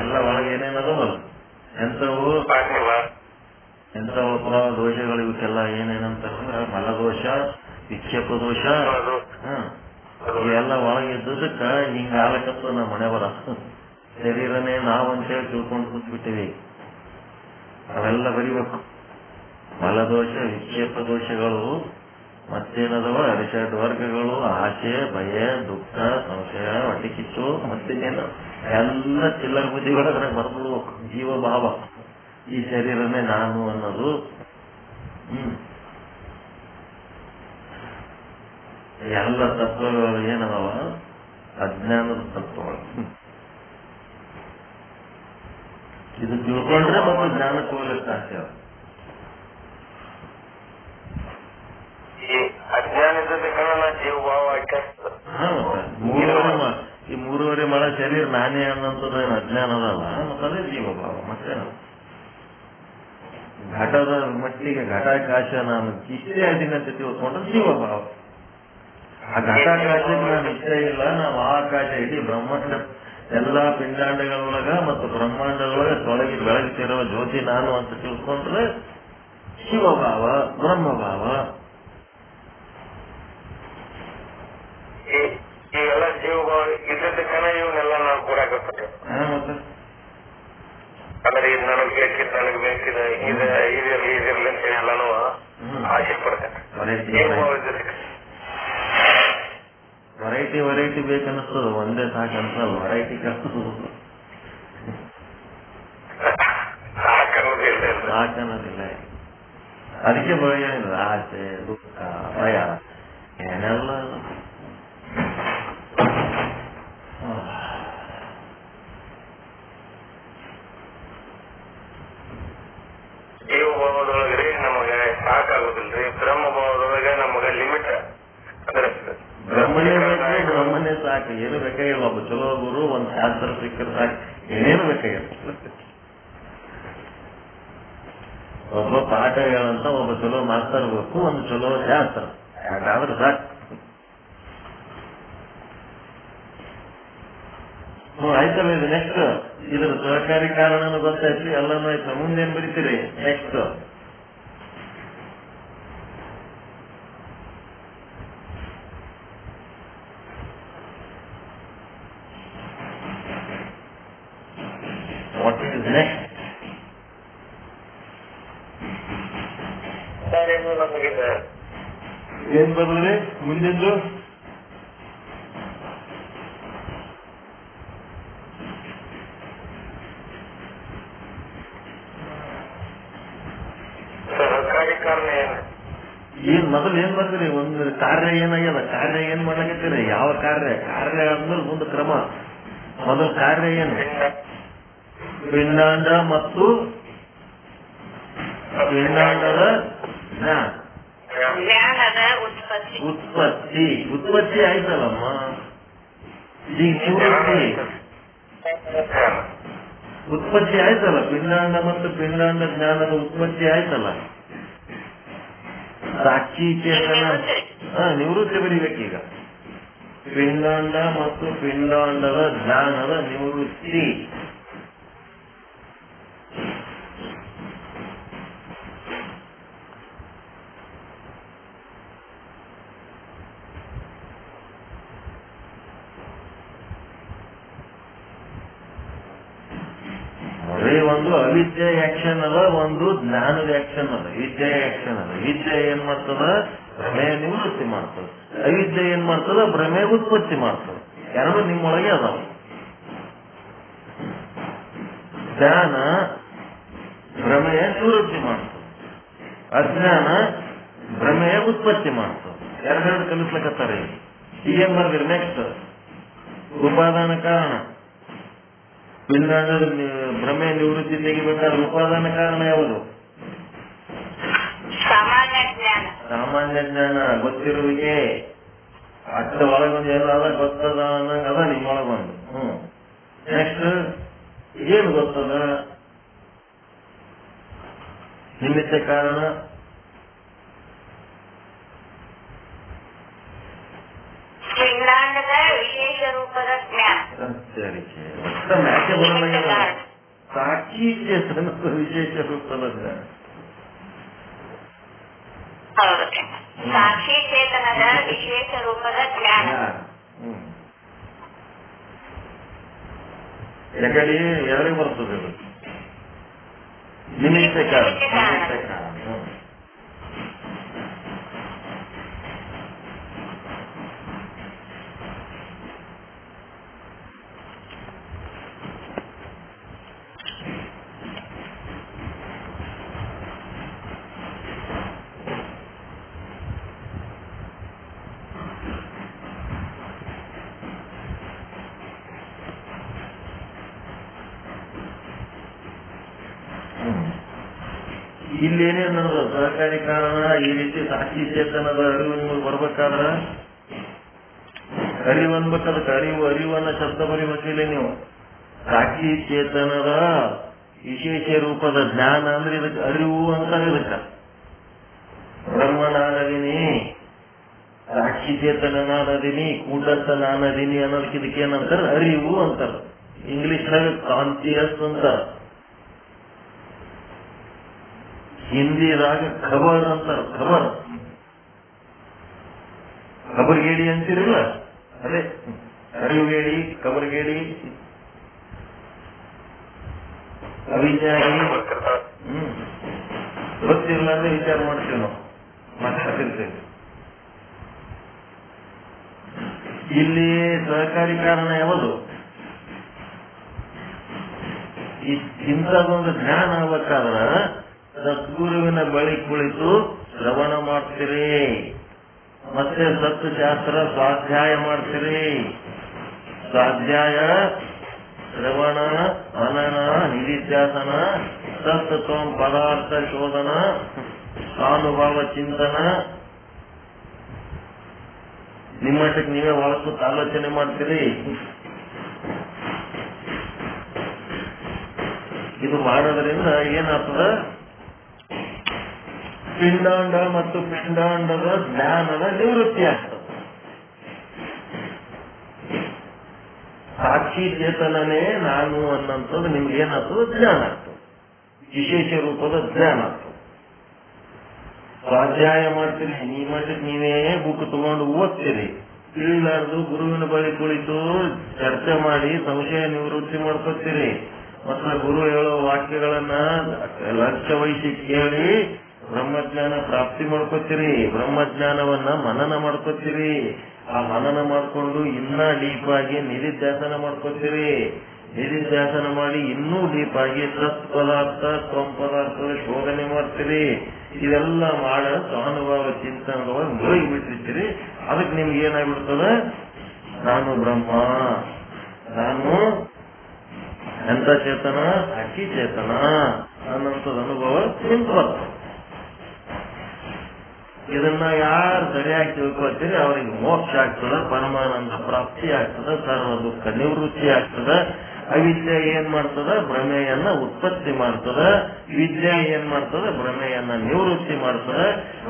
ಎಲ್ಲ ಒಳಗೆ ಏನೇನದವಲ್ಲ ಎಂಥವು ದೋಷಗಳು. ಇವಕ್ಕೆಲ್ಲ ಏನೇನಂತಂದ್ರೆ ಮಲದೋಷ, ವಿಕ್ಷೇಪ ದೋಷ, ಇವೆಲ್ಲ ಒಳಗಿದ್ದಕ್ಕ ಹಿಂಗ ಆಲಕತ್ತು ನಮ್ಮ ಮನೆ ಬರ. ಶರೀರನೇ ನಾವಂತೇಳಿ ತಿಳ್ಕೊಂಡು ಕೂತ್ಬಿಟ್ಟಿವಿ. ಅವೆಲ್ಲ ಬರಿಬೇಕು. ಮಲದೋಷ, ವಿಕ್ಷೇಪ ದೋಷಗಳು, ಮತ್ತೇನದವ ಅರಿಷಡ್ ವರ್ಗಗಳು, ಆಶೆ, ಭಯ, ದುಃಖ, ಸಂಶಯ, ಹೊಟ್ಟಿಕಿಚ್ಚು, ಮತ್ತೇನೇನು ಎಲ್ಲ ಚಿಲ್ಲರ ಬುದ್ಧಿಗಳು ಅದ್ರಾಗ ಬರ್ಬಿಡ್ಬೇಕು. ಜೀವ ಭಾವ, ಈ ಶರೀರನೇ ನಾನು ಅನ್ನೋದು. ಎಲ್ಲ ತತ್ವಗಳು ಏನದವ ಅಜ್ಞಾನದ ತತ್ವಗಳು. ಇದು ತಿಳ್ಕೊಂಡ್ರೆ ಮತ್ತು ಜ್ಞಾನಕ್ಕೆ ಹೋಗ್ಲಿಕ್ಕೆ ಸಾಧ್ಯ. ಅಜ್ಞಾನದ ಕಾರಣ ಜೀವಭಾವ ಈ ಮೂರುವರೆ ಮಳ ಶರೀರ ನಾನೇ ಅನ್ನೋದು ಅಜ್ಞಾನ ಅದಲ್ಲ, ಮತ್ತದೇ ಜೀವಭಾವ. ಮತ್ತೆ ಘಟದ ಮಟ್ಟಿಗೆ ಘಟಾಕಾಶ ನಾನು ಇಷ್ಟೇ ಅದಿನಂತೆ ತಿಳ್ಕೊಂಡ್ರೆ ಜೀವಭಾವ. ಆ ಘಟಾಕಾಶಕ್ಕೆ ನಾನು ಇಷ್ಟ ಇಲ್ಲ, ನಾವು ಆಕಾಶ ಇಡೀ ಬ್ರಹ್ಮಾಂಡ ಎಲ್ಲಾ ಪಿಂಡಾಂಡಗಳೊಳಗ ಮತ್ತು ಬ್ರಹ್ಮಾಂಡದೊಳಗ ತೊಳಗಿ ಬೆಳಗುತ್ತಿರುವ ಜ್ಯೋತಿ ನಾನು ಅಂತ ತಿಳ್ಕೊಂಡ್ರೆ ಶಿವಭಾವ, ಬ್ರಹ್ಮಭಾವ. ಇವೆಲ್ಲ ಜೀವಭಾವ ಇದ್ದದ ಕಣ ಇವನ್ನೆಲ್ಲ ನಾವು ಕೂಡಾಕತ್ತೆ. ಅಂದ್ರೆ ಇದು ನನಗೆ ಬೇಕಿದ್ದು ನನಗೆ ಬೇಕಿದೆ, ಇದಿರ್ಲಿ ಅಂತ ಎಲ್ಲಾನು ಆಸೆ ಪಡ್ತೇನೆ. ವೆರೈಟಿ ಬೇಕನ್ನಿಸ್ತದ, ಒಂದೇ ಸಾಕನ್ಸಲ್ಲ. ವೆರೈಟಿ ಸಾಕನ್ನೋದಿಲ್ಲ. ಅದಕ್ಕೆ ಭಯ ಇಲ್ಲ, ಆಸೆ, ದುಃಖ, ಭಯ ಏನೆಲ್ಲ. ಜೀವಭಾವದೊಳಗ್ರಿ ನಮಗೆ ಸಾಕಾಗುದಿಲ್ರಿ. ಬ್ರಹ್ಮಭಾವದೊಳಗೆ ನಮಗೆ ಲಿಮಿಟ್, ಅಂದ್ರೆ ಬ್ರಹ್ಮನೇ ಸಾಕು, ಏನು ಬೇಕಾಗಿಲ್ಲ. ಒಬ್ಬ ಚಲೋ ಗುರು, ಒಂದ್ ಶಾಸ್ತ್ರ ಸಿಕ್ಕರೆ ಸಾಕು, ಏನೇನು ಬೇಕಾಗಿಲ್ಲ. ಒಬ್ಬ ಪಾಠ ಹೇಳಂತ ಒಬ್ಬ ಚಲೋ ಮಾಸ್ತರ್ಬೇಕು, ಒಂದು ಚಲೋ ಶಾಸ್ತ್ರ, ಯಾಕಾದ್ರೆ ಸಾಕು. ಆಯ್ತಲ್ಲ. ಇದು ನೆಕ್ಸ್ಟ್ ಇದ್ರ ಸಹಕಾರಿ ಕಾರಣನೂ ಗೊತ್ತಾಯ್ತು, ಎಲ್ಲನೂ ಆಯ್ತು. ಮುಂದೇನ್ ಬರೀತೀರಿ ನೆಕ್ಸ್ಟ್? What is next? ಏನ್ ಬರೋದ್ರಿ ಮುಂದಿಂದು? ಮೊದಲು ಏನ್ ಬರ್ತೀರಿ? ಒಂದು ಕಾರ್ಯ ಏನಾಗ್ಯದ, ಕಾರ್ಯ ಏನ್ ಮಾಡ್ಲಾಕತ್ತೀರಿ? ಯಾವ ಕಾರ್ಯ ಆದ್ಮೇಲೆ ಒಂದು ಕ್ರಮ. ಮೊದಲು ಕಾರ್ಯ ಏನು? ಪಿಂಡಾಂಡ ಮತ್ತು ಪಿಂಡಾಂಡದ ಜ್ಞಾನದ ಉತ್ಪತ್ತಿ ಆಯ್ತಲ್ಲಮ್ಮ. ಈಗ ನಿವೃತ್ತಿ ಉತ್ಪತ್ತಿ ಆಯ್ತಲ್ಲ. ಪಿಂಡಾಂಡ ಮತ್ತು ಪಿಂಡಾಂಡ ಜ್ಞಾನದ ಉತ್ಪತ್ತಿ ಆಯ್ತಲ್ಲ. ಸಾಕ್ಷಿ ಚೇತನ ನಿವೃತ್ತಿ ಬರೀಬೇಕೀಗ. ಪಿಂಡಾಂಡ ಮತ್ತು ಪಿಂಡಾಂಡದ ಜ್ಞಾನದ ನಿವೃತ್ತಿ. ಒಂದು ಅವಿದ್ಯೆ ಆಕ್ಷನ್ ಅದ, ಒಂದು ಜ್ಞಾನದ ಆಕ್ಷನ್ ಅದ. ವಿದ್ಯೆ ಆಕ್ಷನ್ ಅದ. ವಿದ್ಯೆ ಏನ್ ಮಾಡ್ತದ? ಭ್ರಮೆ ನಿವೃತ್ತಿ ಮಾಡ್ತದ. ಅವಿದ್ಯೆ ಏನ್ ಮಾಡ್ತದ? ಭ್ರಮೆ ಉತ್ಪತ್ತಿ ಮಾಡ್ತದ. ಎರಡು ನಿಮ್ಮೊಳಗೆ ಅದಾವ. ಜ್ಞಾನ ಭ್ರಮೆಯ ನಿವೃತ್ತಿ ಮಾಡ್ತದ, ಅಜ್ಞಾನ ಭ್ರಮೆಯ ಉತ್ಪತ್ತಿ ಮಾಡ್ತದ. ಎರಡೆರಡು ಕಲಿಸ್ಲಕತ್ತಾರೆ. ಈಗೇನ್ ಬರ್ತೀರಿ ನೆಕ್ಸ್ಟ್? ಉಪಾದಾನ ಕಾರಣ. ಪಿಂಡಾಂಡದ ಭ್ರಮೆ ನಿವೃತ್ತಿ ತೆಗಿಬೇಕಾದ್ರೆ ಉಪಾದಾನ ಕಾರಣ ಯಾವುದು? ಸಾಮಾನ್ಯ ಜ್ಞಾನ, ಗೊತ್ತಿರುವಿಕೆ. ಅಟ್ಟ ಒಳಗೊಂದು ಏನಾದ ಗೊತ್ತದ ಅನ್ನಂಗದ ನಿಮ್ಮೊಳಗೊಂದು. ನೆಕ್ಸ್ಟ್ ಏನು ಗೊತ್ತದ? ನಿಮಿತ್ತ ಕಾರಣ. ಪಿಂಡಾಂಡದ ವಿಶೇಷ ರೂಪದ ಜ್ಞಾನ. ಮ್ಯಾಕೆ ಬರಲ್ಲ. ಸಾಕ್ಷಿ ಚೇತನದ ವಿಶೇಷ ರೂಪದ ಜ್ಞಾನ. ಸಾಕ್ಷಿ ಚೇತನದ ವಿಶೇಷ ರೂಪದ ಜ್ಞಾನ. ಯಾಕಡೆ ಯಾರಿಗೆ ಬರ್ತದೆ? ನಿಮಿತ್ತ ಕಾರಣ. ಇಲ್ಲೇನೇನು ಸಹಕಾರಿ ಕಾರಣ ಈ ರೀತಿ ಸಾಕ್ಷಿ ಚೇತನದ ಅರಿವು ನಿಮಗೆ ಬರ್ಬೇಕಾದ್ರ ಅರಿವು ಅನ್ಬೇಕದಕ್ಕೆ ಅರಿವನ್ನ ಶಬ್ದ ಬರಿಬೇಕಿಲ್ಲ ನೀವು. ಸಾಕ್ಷಿ ಚೇತನದ ವಿಶೇಷ ರೂಪದ ಜ್ಞಾನ ಅಂದ್ರೆ ಇದಕ್ಕೆ ಅರಿವು ಅಂತಾರೆ. ಇದಕ್ಕ ಬ್ರಹ್ಮ ನಾನದೀನಿ, ಸಾಕ್ಷಿ ಚೇತನ ನಾನದೀನಿ, ಕೂಟಸ್ಥ ನಾನದೀನಿ ಅನ್ನೋದಕ್ಕೆ ಇದಕ್ಕೆ ಏನಂತಾರ ಅರಿವು ಅಂತಾರ. ಇಂಗ್ಲಿಷ್ನಾಗ ಕಾನ್ಸಿಯಸ್ ಅಂತಾರ, ಹಿಂದಿದಾಗ ಖಬರ್ ಅಂತಾರ. ಖಬರ್ಗೇಡಿ ಅಂತಿರಲ್ಲ, ಅದೇ ಅರಿವುಗೇಡಿ, ಖಬರ್ಗೇಡಿ, ಅವಿಚಾರಿ. ಗೊತ್ತಿರಲ್ಲ ಅಂದ್ರೆ ವಿಚಾರ ಮಾಡ್ತೀವಿ ನಾವು, ಮಾತಾಡ್ತಿರ್ತೇವೆ. ಇಲ್ಲಿ ಸಹಕಾರಿ ಕಾರಣ ಯಾವುದು? ಇಂಥದೊಂದು ಜ್ಞಾನ ಆಗ್ಬೇಕಾದ್ರ ಸದ್ಗುರುವಿನ ಬಳಿ ಕುಳಿತು ಶ್ರವಣ ಮಾಡ್ತೀರಿ, ಮತ್ತೆ ಸತ್ಶಾಸ್ತ್ರ ಸ್ವಾಧ್ಯಾಯ ಮಾಡ್ತೀರಿ. ಸ್ವಾಧ್ಯಾಯ, ಶ್ರವಣ, ಮನನ, ನಿಧಿಧ್ಯಾಸನ, ತತ್ವ ಪದಾರ್ಥ ಶೋಧನ, ಅನುಭವ ಚಿಂತನ. ನಿಮ್ಮಷ್ಟಕ್ಕೆ ನೀವೇ ಒಳಸುತ್ತ ಆಲೋಚನೆ ಮಾಡ್ತೀರಿ. ಇದು ಮಾಡೋದ್ರಿಂದ ಏನಾಗ್ತದ? ಪಿಂಡಾಂಡ ಮತ್ತು ಪಿಂಡಾಂಡದ ಜ್ಞಾನದ ನಿವೃತ್ತಿ ಆಗ್ತದೆ. ಸಾಕ್ಷಿ ಚೇತನನೇ ನಾನು ಅನ್ನಂಥದ್ದು ನಿಮ್ಗೆ ಏನಾಗ್ತದೆ? ಜ್ಞಾನ ಆಗ್ತದೆ, ವಿಶೇಷ ರೂಪದ ಜ್ಞಾನ ಆಗ್ತದೆ. ಸ್ವಾಧ್ಯಾಯ ಮಾಡ್ತೀರಿ, ಈ ಮಟ್ಟಕ್ಕೆ ನೀವೇ ಬುಕ್ ತಗೊಂಡು ಓದ್ತೀರಿ. ತಿಳಿಲಾರ್ದು ಗುರುವಿನ ಬಳಿ ಕುಳಿತು ಚರ್ಚೆ ಮಾಡಿ ಸಂಶಯ ನಿವೃತ್ತಿ ಮಾಡ್ಕೊತೀರಿ. ಮತ್ತು ಗುರು ಹೇಳೋ ವಾಕ್ಯಗಳನ್ನ ಲಕ್ಷ್ಯ ವಹಿಸಿ ಕೇಳಿ ಬ್ರಹ್ಮಜ್ಞಾನ ಪ್ರಾಪ್ತಿ ಮಾಡ್ಕೊತೀರಿ. ಬ್ರಹ್ಮಜ್ಞಾನವನ್ನ ಮನನ ಮಾಡ್ಕೊತೀರಿ. ಆ ಮನನ ಮಾಡ್ಕೊಂಡು ಇನ್ನ ಡೀಪ್ ಆಗಿ ನಿಧಿಧ್ಯಾಸನ ಮಾಡ್ಕೊತೀರಿ. ನಿಧಿಧ್ಯಾಸನ ಮಾಡಿ ಇನ್ನೂ ಡೀಪ್ ಆಗಿ ತತ್ಪದಾರ್ಥ ಪದಾರ್ಥದ ಶೋಧನೆ ಮಾಡ್ತೀರಿ. ಇದೆಲ್ಲ ಮಾಡ ಸ್ವಾನುಭವ ಚಿಂತನದೊಳಗೆ ಮುಳುಗಿ ಬಿಟ್ಟಿರ್ತೀರಿ. ಅದಕ್ಕೆ ನಿಮ್ಗೆ ಏನಾಗ್ಬಿಡ್ತದ? ನಾನು ಬ್ರಹ್ಮ, ನಾನು ಎಂತ ಚೇತನ, ಸಾಕ್ಷಿ ಚೇತನ ಅನ್ನೋಂಥದ್ದು ಅನುಭವ ನಿಂತು ಬರ್ತದೆ. ಇದನ್ನ ಯಾರು ಸರಿಯಾಗಿ ತಿಳ್ಕೊಳ್ತೀರಿ ಅವ್ರಿಗೆ ಮೋಕ್ಷ ಆಗ್ತದ, ಪರಮಾನಂದ ಪ್ರಾಪ್ತಿ ಆಗ್ತದ, ಸರ್ವ ದುಃಖ ನಿವೃತ್ತಿ ಆಗ್ತದ. ಅವಿದ್ಯೆ ಏನ್ ಮಾಡ್ತದ? ಭ್ರಮೆಯನ್ನ ಉತ್ಪತ್ತಿ ಮಾಡ್ತದ. ವಿದ್ಯೆ ಏನ್ ಮಾಡ್ತದ? ಭ್ರಮೆಯನ್ನ ನಿವೃತ್ತಿ ಮಾಡ್ತದ.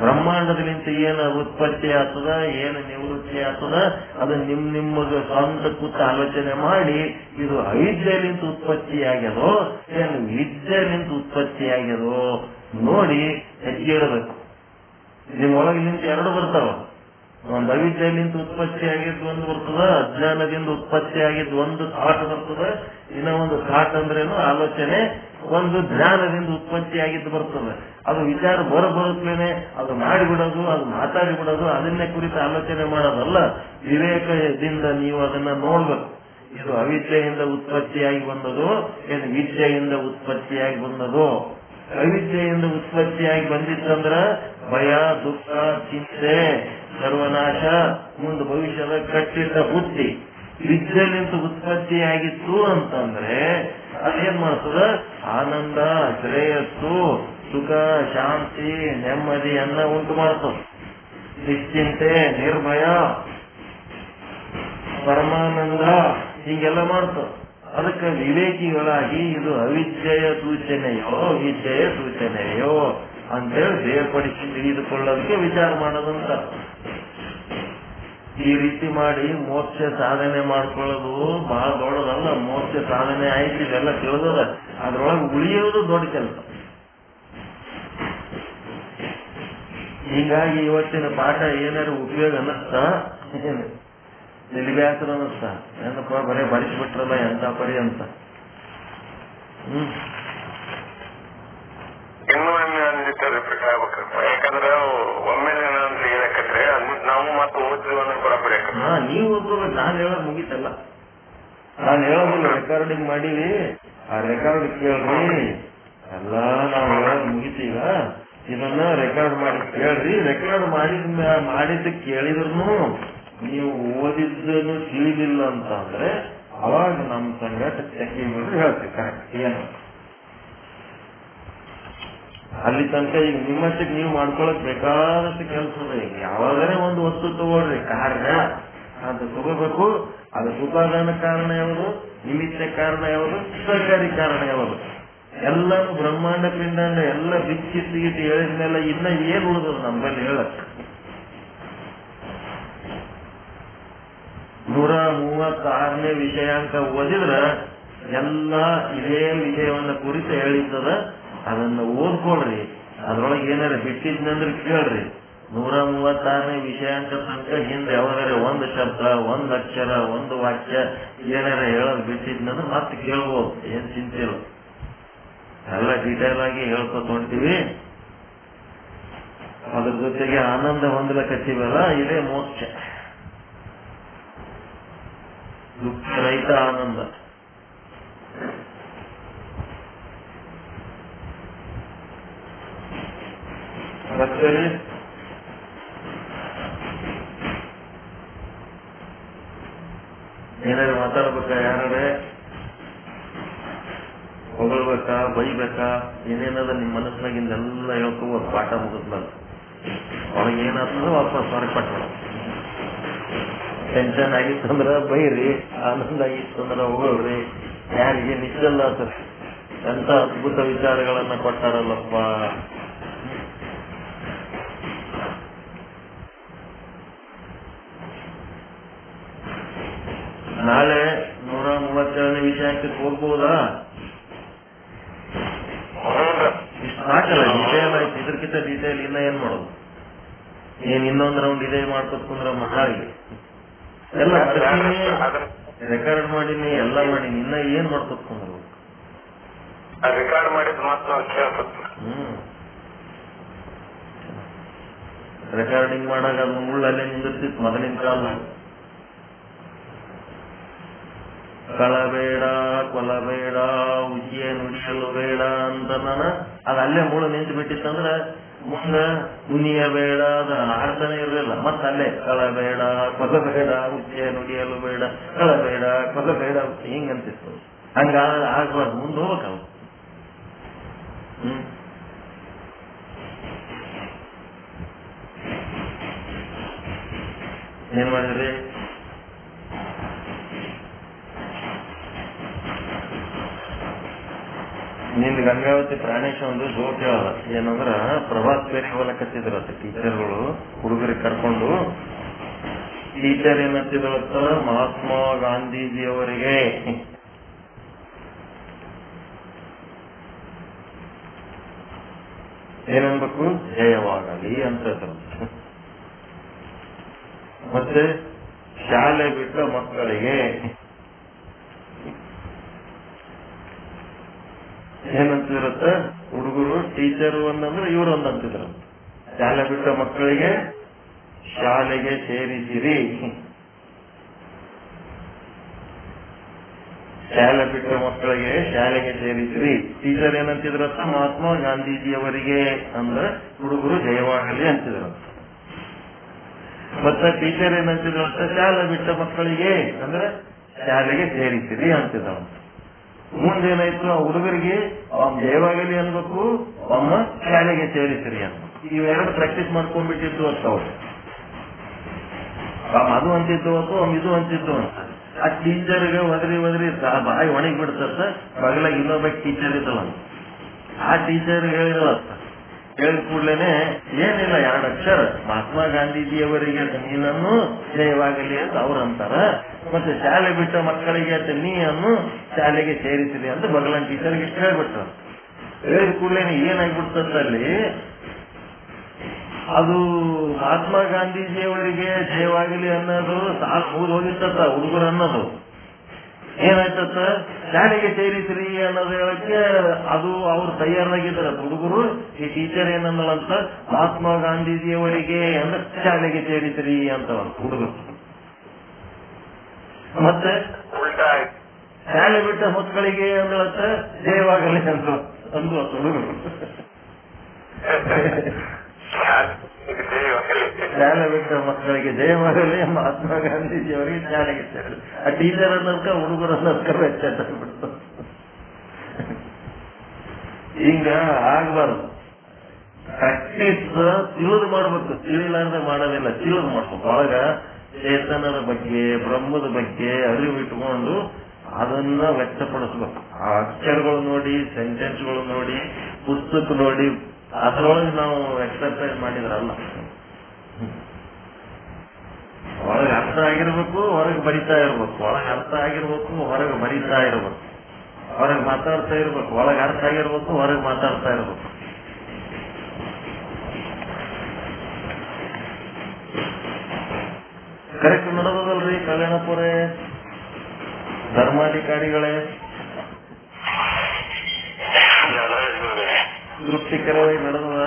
ಬ್ರಹ್ಮಾಂಡದಲ್ಲಿಂತ ಏನು ಉತ್ಪತ್ತಿ ಆಗ್ತದ, ಏನು ನಿವೃತ್ತಿ ಆಗ್ತದ, ಅದು ನಿಮಗೆ ಸ್ವಂತ ಕೂತ ಆಲೋಚನೆ ಮಾಡಿ ಇದು ಅವಿದ್ಯೆಲಿಂತ ಉತ್ಪತ್ತಿ ಆಗ್ಯದೋ ಏನು ವಿದ್ಯೆಲಿಂತ ಉತ್ಪತ್ತಿ ಆಗ್ಯದೋ ನೋಡಿ ಹೆಜ್ಜೆ ಇಡಬೇಕು. ನಿಮ್ಮೊಳಗೆ ನಿಂತ ಎರಡು ಬರ್ತಾವ. ಒಂದು ಅವಿದ್ಯೆಲಿಂತ ಉತ್ಪತ್ತಿ ಆಗಿದ್ದು ಒಂದು ಬರ್ತದ, ಅಜ್ಞಾನದಿಂದ ಉತ್ಪತ್ತಿ ಆಗಿದ್ದು ಒಂದು ಥಾಟ್ ಬರ್ತದ. ಇನ್ನ ಒಂದು ಥಾಟ್ ಅಂದ್ರೇನು ಆಲೋಚನೆ, ಒಂದು ಜ್ಞಾನದಿಂದ ಉತ್ಪತ್ತಿ ಆಗಿದ್ದು ಬರ್ತದೆ. ಅದು ವಿಚಾರ ಬರುತ್ತೇನೆ ಅದು ಮಾಡಿಬಿಡೋದು, ಅದು ಮಾತಾಡಿಬಿಡೋದು, ಅದನ್ನೇ ಕುರಿತು ಆಲೋಚನೆ ಮಾಡೋದಲ್ಲ. ವಿವೇಕದಿಂದ ನೀವು ಅದನ್ನ ನೋಡ್ಬೇಕು. ಇದು ಅವಿದ್ಯೆಯಿಂದ ಉತ್ಪತ್ತಿಯಾಗಿ ಬಂದದು ಏನು ವಿದ್ಯೆಯಿಂದ ಉತ್ಪತ್ತಿಯಾಗಿ ಬಂದದು? ಅವಿದ್ಯೆಯಿಂದ ಉತ್ಪತ್ತಿಯಾಗಿ ಬಂದಿತ್ತಂದ್ರ ಭಯ, ದುಃಖ, ಚಿಂತೆ, ಸರ್ವನಾಶ, ಮುಂದೆ ಭವಿಷ್ಯದ ಕಟ್ಟಿಟ್ಟ ಬುದ್ಧಿ. ವಿದ್ಯೆಲಿಂದ ಉತ್ಪತ್ತಿಯಾಗಿತ್ತು ಅಂತಂದ್ರೆ ಅದೇನ್ ಮಾಡ್ತದ? ಆನಂದ, ಶ್ರೇಯಸ್ಸು, ಸುಖ, ಶಾಂತಿ, ನೆಮ್ಮದಿಯನ್ನ ಉಂಟು ಮಾಡ್ತದ. ನಿಶ್ಚಿಂತೆ, ನಿರ್ಭಯ, ಪರಮಾನಂದ ಹಿಂಗೆಲ್ಲ ಮಾಡ್ತದ. ಅದಕ್ಕೆ ವಿವೇಕಿಗಳಾಗಿ ಇದು ಅವಿದ್ಯೆಯ ಸೂಚನೆಯೋ ವಿದ್ಯೆಯ ಸೂಚನೆಯೋ ಅಂತೇಳಿ ಬೇರ್ಪಡಿಸಿ ತಿಳಿದುಕೊಳ್ಳೋದಕ್ಕೆ ವಿಚಾರ ಮಾಡೋದಂತ. ಈ ರೀತಿ ಮಾಡಿ ಮೋಕ್ಷ ಸಾಧನೆ ಮಾಡ್ಕೊಳ್ಳೋದು ಬಹಳ ದೊಡ್ಡದಲ್ಲ. ಮೋಕ್ಷ ಸಾಧನೆ ಆಯ್ತು, ಇದೆಲ್ಲ ತಿಳಿದದ. ಅದ್ರೊಳಗೆ ಉಳಿಯೋದು ದೊಡ್ಡ ಕೆಲಸ. ಹೀಗಾಗಿ ಇವತ್ತಿನ ಪಾಠ ಏನಾದ್ರು ಉಪಯೋಗ ಅನ್ನಿಸ್ತಾ? ನಿಲ್ಬ್ಯಾಸರ ಅನ್ನಿಸ್ತಾ? ಏನಪ್ಪ ಬರೇ ಬಡಿಸ್ಬಿಟ್ರಲ್ಲ ಎಂತ ಪರಿ ಅಂತ. ರಿಪೀಟ್ ಆಗ್ಬೇಕಪ್ಪ. ಯಾಕಂದ್ರೆ ಒಮ್ಮೆ ಏನಕ್ಕಂದ್ರೆ ನಾವು ಮತ್ತೆ ಓದ್ತೀವಿ ಅನ್ನೋ ಬರೋಬ್ಬರಿ ಯಾಕಂದ್ರೆ ನೀವು ಓದ್ಕೋಬೇಕು. ನಾನು ಹೇಳೋದು ಮುಗಿತಲ್ಲ, ನಾನು ಹೇಳೋದಿಲ್ಲ. ರೆಕಾರ್ಡಿಂಗ್ ಮಾಡೀವಿ, ಆ ರೆಕಾರ್ಡ್ ಕೇಳ್ರಿ. ಎಲ್ಲ ನಾವು ಹೇಳೋದು ಮುಗಿತೀಗ, ಇದನ್ನ ರೆಕಾರ್ಡ್ ಮಾಡಿ ಕೇಳ್ರಿ. ರೆಕಾರ್ಡ್ ಮಾಡಿದ್ದು ಕೇಳಿದ್ರು ನೀವು ಓದಿದ್ದನ್ನು ತಿಳಿದಿಲ್ಲ ಅಂತ ಅಂದ್ರೆ ಅವಾಗ ನಮ್ಮ ಸಂಗಟ ಚೆಕ್ ಬಿಡ್ರಿ ಹೇಳ್ತೀವಿ ಕರೆಕ್ಟ್ ಏನು. ಅಲ್ಲಿ ತನಕ ಈಗ ನಿಮ್ಮಷ್ಟಕ್ಕೆ ನೀವು ಮಾಡ್ಕೊಳಕ್ ಬೇಕಾದಷ್ಟು ಕೆಲಸ ಇದೆ. ಈಗ ಯಾವಾಗಲೇ ಒಂದು ವಸ್ತು ತಗೊಳ್ರಿ, ಕಾರಣ ಅದು ತಗೋಬೇಕು. ಅದು ಉಪಾದಾನ ಕಾರಣ ಯಾವುದು, ನಿಮಿತ್ತ ಕಾರಣ ಯಾವುದು, ಸರ್ಕಾರಿ ಕಾರಣ ಯಾವುದು, ಎಲ್ಲಾನು ಬ್ರಹ್ಮಾಂಡ ಪಿಂಡಾಂಡ ಎಲ್ಲ ಬಿಚ್ಚಿಟ್ಟು ಹೇಳಿದ್ಮೇಲೆ ಇನ್ನ ಏನ್ ಉಳಿದ್ರು ನಮ್ಮಲ್ಲಿ ಹೇಳಕ್. 136ನೇ ವಿಷಯಾಂಕ ಓದಿದ್ರ ಎಲ್ಲ ಇದೇ ವಿಷಯವನ್ನ ಕುರಿತು ಹೇಳಿದ್ದದ. ಅದನ್ನ ಓದ್ಕೊಳ್ರಿ. ಅದ್ರೊಳಗೆ ಏನಾರ ಬಿಟ್ಟಿದ್ನಂದ್ರೆ ಕೇಳ್ರಿ. 136ನೇ ವಿಷಯಾಂಕ ತನಕ ಹಿಂದೆ ಯಾವಾಗಾರ ಒಂದು ಶಬ್ದ, ಒಂದು ಅಕ್ಷರ, ಒಂದು ವಾಕ್ಯ ಏನಾರ ಹೇಳೋದು ಬಿಟ್ಟಿದ್ನಂದ್ರೆ ಮತ್ತೆ ಕೇಳ್ಬೋದು, ಏನ್ ಚಿಂತೆ ಇಲ್ಲ. ಎಲ್ಲ ಡೀಟೇಲ್ ಆಗಿ ಹೇಳ್ಕೊತ ಹೊಂಟಿವಿ. ಅದ್ರ ಜೊತೆಗೆ ಆನಂದ ಹೊಂದಲಕತ್ತೀವಲ್ಲ, ಇದೇ ಮೋಕ್ಷ, ದುಃಖ ರಹಿತ ಆನಂದ. ಮತ್ತೆ ಏನಾದ್ರು ಮಾತಾಡ್ಬೇಕಾ, ಯಾರೇ ಹೊಗಳ್ಬೇಕಾ, ಬೈಬೇಕಾ, ಏನೇನದ ನಿಮ್ ಮನಸ್ಸಿನಾಗಿಂದೆಲ್ಲ ಹೇಳ್ಕೋ ಪಾಠ ಮುಗಿದ್ಮೇಲೆ ಒಳಗೆ ಏನಾಗ್ತದ ವಾಪಸ್ ಹೊರಪಟ್ಟ. ಟೆನ್ಷನ್ ಆಗಿತ್ತಂದ್ರ ಬೈರಿ, ಆನಂದ ಆಗಿತ್ತಂದ್ರ ಹೊಗಳ್ರಿ. ಯಾರಿಗೆ ನಿಜಲ್ಲ ಸರ್, ಎಂತ ಅದ್ಭುತ ವಿಚಾರಗಳನ್ನ ಕೊಟ್ಟಾರಲ್ಲಪ್ಪ. ನಾಳೆ 137ನೇ ವಿಷಯಕ್ಕೆ ಹೋಗ್ಬೋದಾ? ಇಷ್ಟು ಸಾಕಲ್ಲ, ಡೀಟೇಲ್ ಆಯ್ತು. ಇದಕ್ಕಿಂತ ಡೀಟೇಲ್ ಇನ್ನ ಏನ್ ಮಾಡೋದು? ಏನ್ ಇನ್ನೊಂದ್ ರೌಂಡ್ ಇದೇ ಮಾಡ್ಕೊತ್ ಕುಂದ್ರ ಮಹಾಗಿ ಎಲ್ಲ ರೆಕಾರ್ಡ್ ಮಾಡೀನಿ, ಎಲ್ಲ ಮಾಡೀನಿ, ಇನ್ನ ಏನ್ ಮಾಡ್ಕೊತ್ ಕುಂದ್ರ ರೆಕಾರ್ಡ್ ಮಾಡಿದ್ ಮಾತ್ರ ಕೇಳ್ಕೊತ. ರೆಕಾರ್ಡಿಂಗ್ ಮಾಡಾಗ ಅದು ಮುಳ್ಳಲ್ಲೇ ನಿಂದಿರ್ತಿತ್ತು ಮೊದಲಿನ ಕಾಲ. ಕಳಬೇಡ, ಕೊಲಬೇಡ, ಉಜಿಯ ನುಡಿಯಲು ಬೇಡ ಅಂತ ಅದು ಅಲ್ಲೇ ಮುಳ್ಳು ನಿಂತು ಬಿಟ್ಟಿತ್ತಂದ್ರ ಮುಂದ ಉನಿಯಬೇಡ ಅದು ಆಡ್ತಾನೆ ಇರಲಿಲ್ಲ. ಮತ್ತ ಅಲ್ಲೇ ಕಳಬೇಡ, ಕೊಲಬೇಡ, ಉಜಿಯ ನುಡಿಯಲು ಬೇಡ, ಕಳಬೇಡ, ಕೊಲಬೇಡ ಹಿಂಗಂತಿತ್ತು. ಹಂಗಾದ ಆಗ್ಬಾರ್ದು, ಮುಂದೆ ಹೋಗ್ಬೇಕವು. ಏನ್ ಮಾಡಿದ್ರಿ? ನಿಂದು ಗಂಗಾವತಿ ಪ್ರಾಣೇಶ ಒಂದು ಜೋಕ್ ಹೇಳದ. ಏನಂದ್ರ ಪ್ರಭಾತ್ ಬೇರೆ ಹೋಲಕತ್ತಿದ್ರತ್ತ ಟೀಚರ್ಗಳು ಹುಡುಗರಿಗೆ ಕರ್ಕೊಂಡು. ಟೀಚರ್ ಏನಂತಿದ್ರತ್ತ, ಮಹಾತ್ಮ ಗಾಂಧೀಜಿಯವರಿಗೆ ಏನನ್ಬೇಕು, ಜಯವಾಗಲಿ ಅಂತ. ಮತ್ತೆ ಶಾಲೆ ಬಿಟ್ಟ ಮಕ್ಕಳಿಗೆ ಏನಂತಿದ್ರತ್ತ, ಹುಡುಗರು ಟೀಚರು ಅನ್ನಂದ್ರೆ ಇವ್ರು ಒಂದಂತಿದ್ರ. ಶಾಲೆ ಬಿಟ್ಟ ಮಕ್ಕಳಿಗೆ ಶಾಲೆಗೆ ಸೇರಿಸಿರಿ, ಶಾಲೆ ಬಿಟ್ಟ ಮಕ್ಕಳಿಗೆ ಶಾಲೆಗೆ ಸೇರಿಸಿರಿ. ಟೀಚರ್ ಏನಂತಿದ್ರತ್ತ, ಮಹಾತ್ಮ ಗಾಂಧೀಜಿಯವರಿಗೆ ಅಂದ್ರೆ ಹುಡುಗರು ಜಯವಾಗಲಿ ಅಂತಿದ್ರಂತ. ಮತ್ತೆ ಟೀಚರ್ ಏನಂತಿದ್ರಂತ, ಶಾಲೆ ಬಿಟ್ಟ ಮಕ್ಕಳಿಗೆ ಅಂದ್ರೆ ಶಾಲೆಗೆ ಸೇರಿಸಿರಿ ಅಂತಿದ್ರಂತ. ಮುಂದೇನಾಯ್ತು, ಆ ಹುಡುಗರಿಗೆ ಜಯವಾಗಲಿ ಅನ್ಬೇಕು, ಅಮ್ಮ ಶಾಲೆಗೆ ಸೇರಿಸಿರಿ ಅನ್ಬೇಕು. ಇವೆರಡು ಪ್ರಾಕ್ಟೀಸ್ ಮಾಡ್ಕೊಂಡ್ಬಿಟ್ಟಿದ್ದು ಅಂತ ಅವ್ರು. ಅದು ಅಂತಿದ್ದು ಇದು ಅಂತಿದ್ದು ಅಂತ. ಆ ಟೀಚರ್ಗೆ ಒದರಿ ಬಾಯಿ ಒಣಗಿ ಬಿಡ್ತತ್ತ. ಬಗಲಾಗ ಇನ್ನೊಬ್ಬ ಟೀಚರ್ ಇದ್ದಲ್ಲ, ಆ ಟೀಚರ್ ಹೇಳಿದತ್ತ. ಹೇಳಿದ ಕೂಡ್ಲೇನೆ ಏನಿಲ್ಲ, 2 ಅಕ್ಷರ ಮಹಾತ್ಮ ಗಾಂಧೀಜಿಯವರಿಗೆ ನೀನನ್ನು ಜಯವಾಗಲಿ ಅಂತ ಅವ್ರು ಅಂತಾರ. ಮತ್ತೆ ಶಾಲೆ ಬಿಟ್ಟ ಮಕ್ಕಳಿಗೆ ಅಂತ ನೀನು ಶಾಲೆಗೆ ಸೇರಿಸಿರಿ ಅಂತ ಬಗಲನ್ ಟೀಚರ್ಗೆ ಇಷ್ಟು ಹೇಳ್ಬಿಟ್ರು. ಹೇಳಿದ ಕೂಡ್ಲೇನೆ ಏನಾಗ್ಬಿಡ್ತಲ್ಲಿ, ಅದು ಮಹಾತ್ಮ ಗಾಂಧೀಜಿಯವರಿಗೆ ಜಯವಾಗಲಿ ಅನ್ನೋದು ಸಾಕು ಮುಗಿದು ಹೋಗಿತ್ತ ಹುಡುಗರು ಅನ್ನೋದು. ಏನಾಯ್ತತ್ತ ಶಾಲೆಗೆ ಸೇರಿಸ್ರಿ ಅನ್ನೋದು ಹೇಳಕ್ಕೆ ಅದು ಅವ್ರು ತಯಾರಾಗಿದ್ದಾರೆ ಹುಡುಗರು. ಈ ಟೀಚರ್ ಏನಂದಳಂತ, ಮಹಾತ್ಮ ಗಾಂಧೀಜಿಯವರಿಗೆ ಅಂದ್ರೆ ಶಾಲೆಗೆ ಸೇರಿಸ್ರಿ ಅಂತ ಹುಡುಗರು. ಮತ್ತೆ ಶಾಲೆ ಬಿಟ್ಟ ಮಕ್ಕಳಿಗೆ ಅಂದಳಂತ ಜಯವಾಗಲಿ ಅಂತ ಅಂದು ಹುಡುಗರು. ಶಾಲೆ ಬಿಟ್ಟ ಮಕ್ಕಳಿಗೆ ಜಯವಾಗಲಿ, ಮಹಾತ್ಮ ಗಾಂಧೀಜಿಯವರಿಗೆ ಶಾಲೆಗೆ ಸೇರಲಿ. ಆ ಟೀಚರ್ ಅನ್ನೋಕ ಹುಡುಗರು ಅನ್ನೋದಕ್ಕೆ ವ್ಯತ್ಯಾಸ ಆಗ್ಬಿಡ್ತು. ಹಿಂಗ ಆಗ್ಬಾರ್ದು. ಪ್ರಾಕ್ಟೀಸ್ ತಿಳಿದು ಮಾಡ್ಬೇಕು, ತಿಳಿಲಾರ್ದೆ ಮಾಡೋದಿಲ್ಲ, ತಿಳಿದು ಮಾಡ್ಬೇಕು. ಒಳಗ ಚೇತನರ ಬಗ್ಗೆ, ಬ್ರಹ್ಮದ ಬಗ್ಗೆ ಅರಿವು ಇಟ್ಕೊಂಡು ಅದನ್ನ ವ್ಯಕ್ತಪಡಿಸ್ಬೇಕು. ಆ ಅಕ್ಷರಗಳು ನೋಡಿ, ಸೆಂಟೆನ್ಸ್ಗಳು ನೋಡಿ, ಪುಸ್ತಕ ನೋಡಿ, ಅದ್ರೊಳಗೆ ನಾವು ಎಕ್ಸರ್ಸೈಸ್ ಮಾಡಿದ್ರಲ್ಲ. ಒಳಗೆ ಅರ್ಥ ಆಗಿರ್ಬೇಕು, ಹೊರಗೆ ಬರಿತಾ ಇರ್ಬೇಕು. ಒಳಗೆ ಅರ್ಥ ಆಗಿರ್ಬೇಕು, ಹೊರಗೆ ಬರಿತಾ ಇರ್ಬೇಕು. ಹೊರಗೆ ಮಾತಾಡ್ತಾ ಇರ್ಬೇಕು, ಒಳಗೆ ಅರ್ಥ ಆಗಿರ್ಬೇಕು, ಹೊರಗೆ ಮಾತಾಡ್ತಾ ಇರ್ಬೇಕು. ಕರೆಕ್ಟ್ ನಡೆದಲ್ರಿ ಕಲ್ಯಾಣಪುರೇ ಧರ್ಮಾಧಿಕಾರಿಗಳೇ? ತೃಪ್ತಿಕರವಾಗಿ ನಡೆದದ?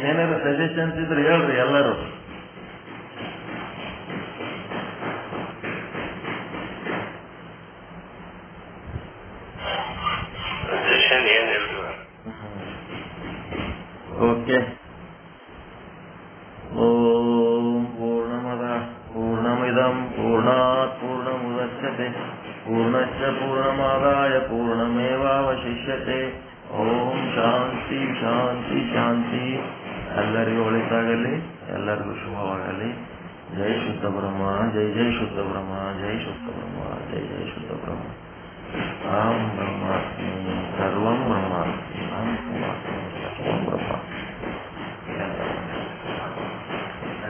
ಏನಾದ್ರು ಸಜೆಷನ್ಸ್ ಇದ್ರೆ ಹೇಳ್ರಿ ಎಲ್ಲರೂ. ಓಕೆ. ಓಂ ಪೂರ್ಣಮದ ಪೂರ್ಣಮಿದಂ ಪೂರ್ಣಾತ್ ಪೂರ್ಣಮುದಚ್ಯತೆ ಪೂರ್ಣಶ್ಚ ಪೂರ್ಣಮಾದಾಯ ಪೂರ್ಣಮೇವಾವಶಿಷ್ಯತೆ. ಓಂ ಶಾಂತಿ ಶಾಂತಿ ಶಾಂತಿ. ಎಲ್ಲರಿಗೂ ಒಳಿತಾಗಲಿ, ಎಲ್ಲರಿಗೂ ಶುಭವಾಗಲಿ. ಜೈ ಶುದ್ಧ ಬ್ರಹ್ಮ, ಜೈ ಜೈ ಶುದ್ಧ ಬ್ರಹ್ಮ, ಜೈ ಶುದ್ಧ ಬ್ರಹ್ಮ, ಜೈ ಜೈ ಶುದ್ಧ ಬ್ರಹ್ಮ. ಅಹಂ ಬ್ರಹ್ಮಾಸ್ಮಿ ಸರ್ವಂ ಬ್ರಹ್ಮಾಸ್ಮಿ, ಅಹಂ ಬ್ರಹ್ಮಾಸ್ಮಿ ಸರ್ವಂ ಬ್ರಹ್ಮ.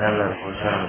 ಎಲ್ಲರಿಗೂ ಶರಣ.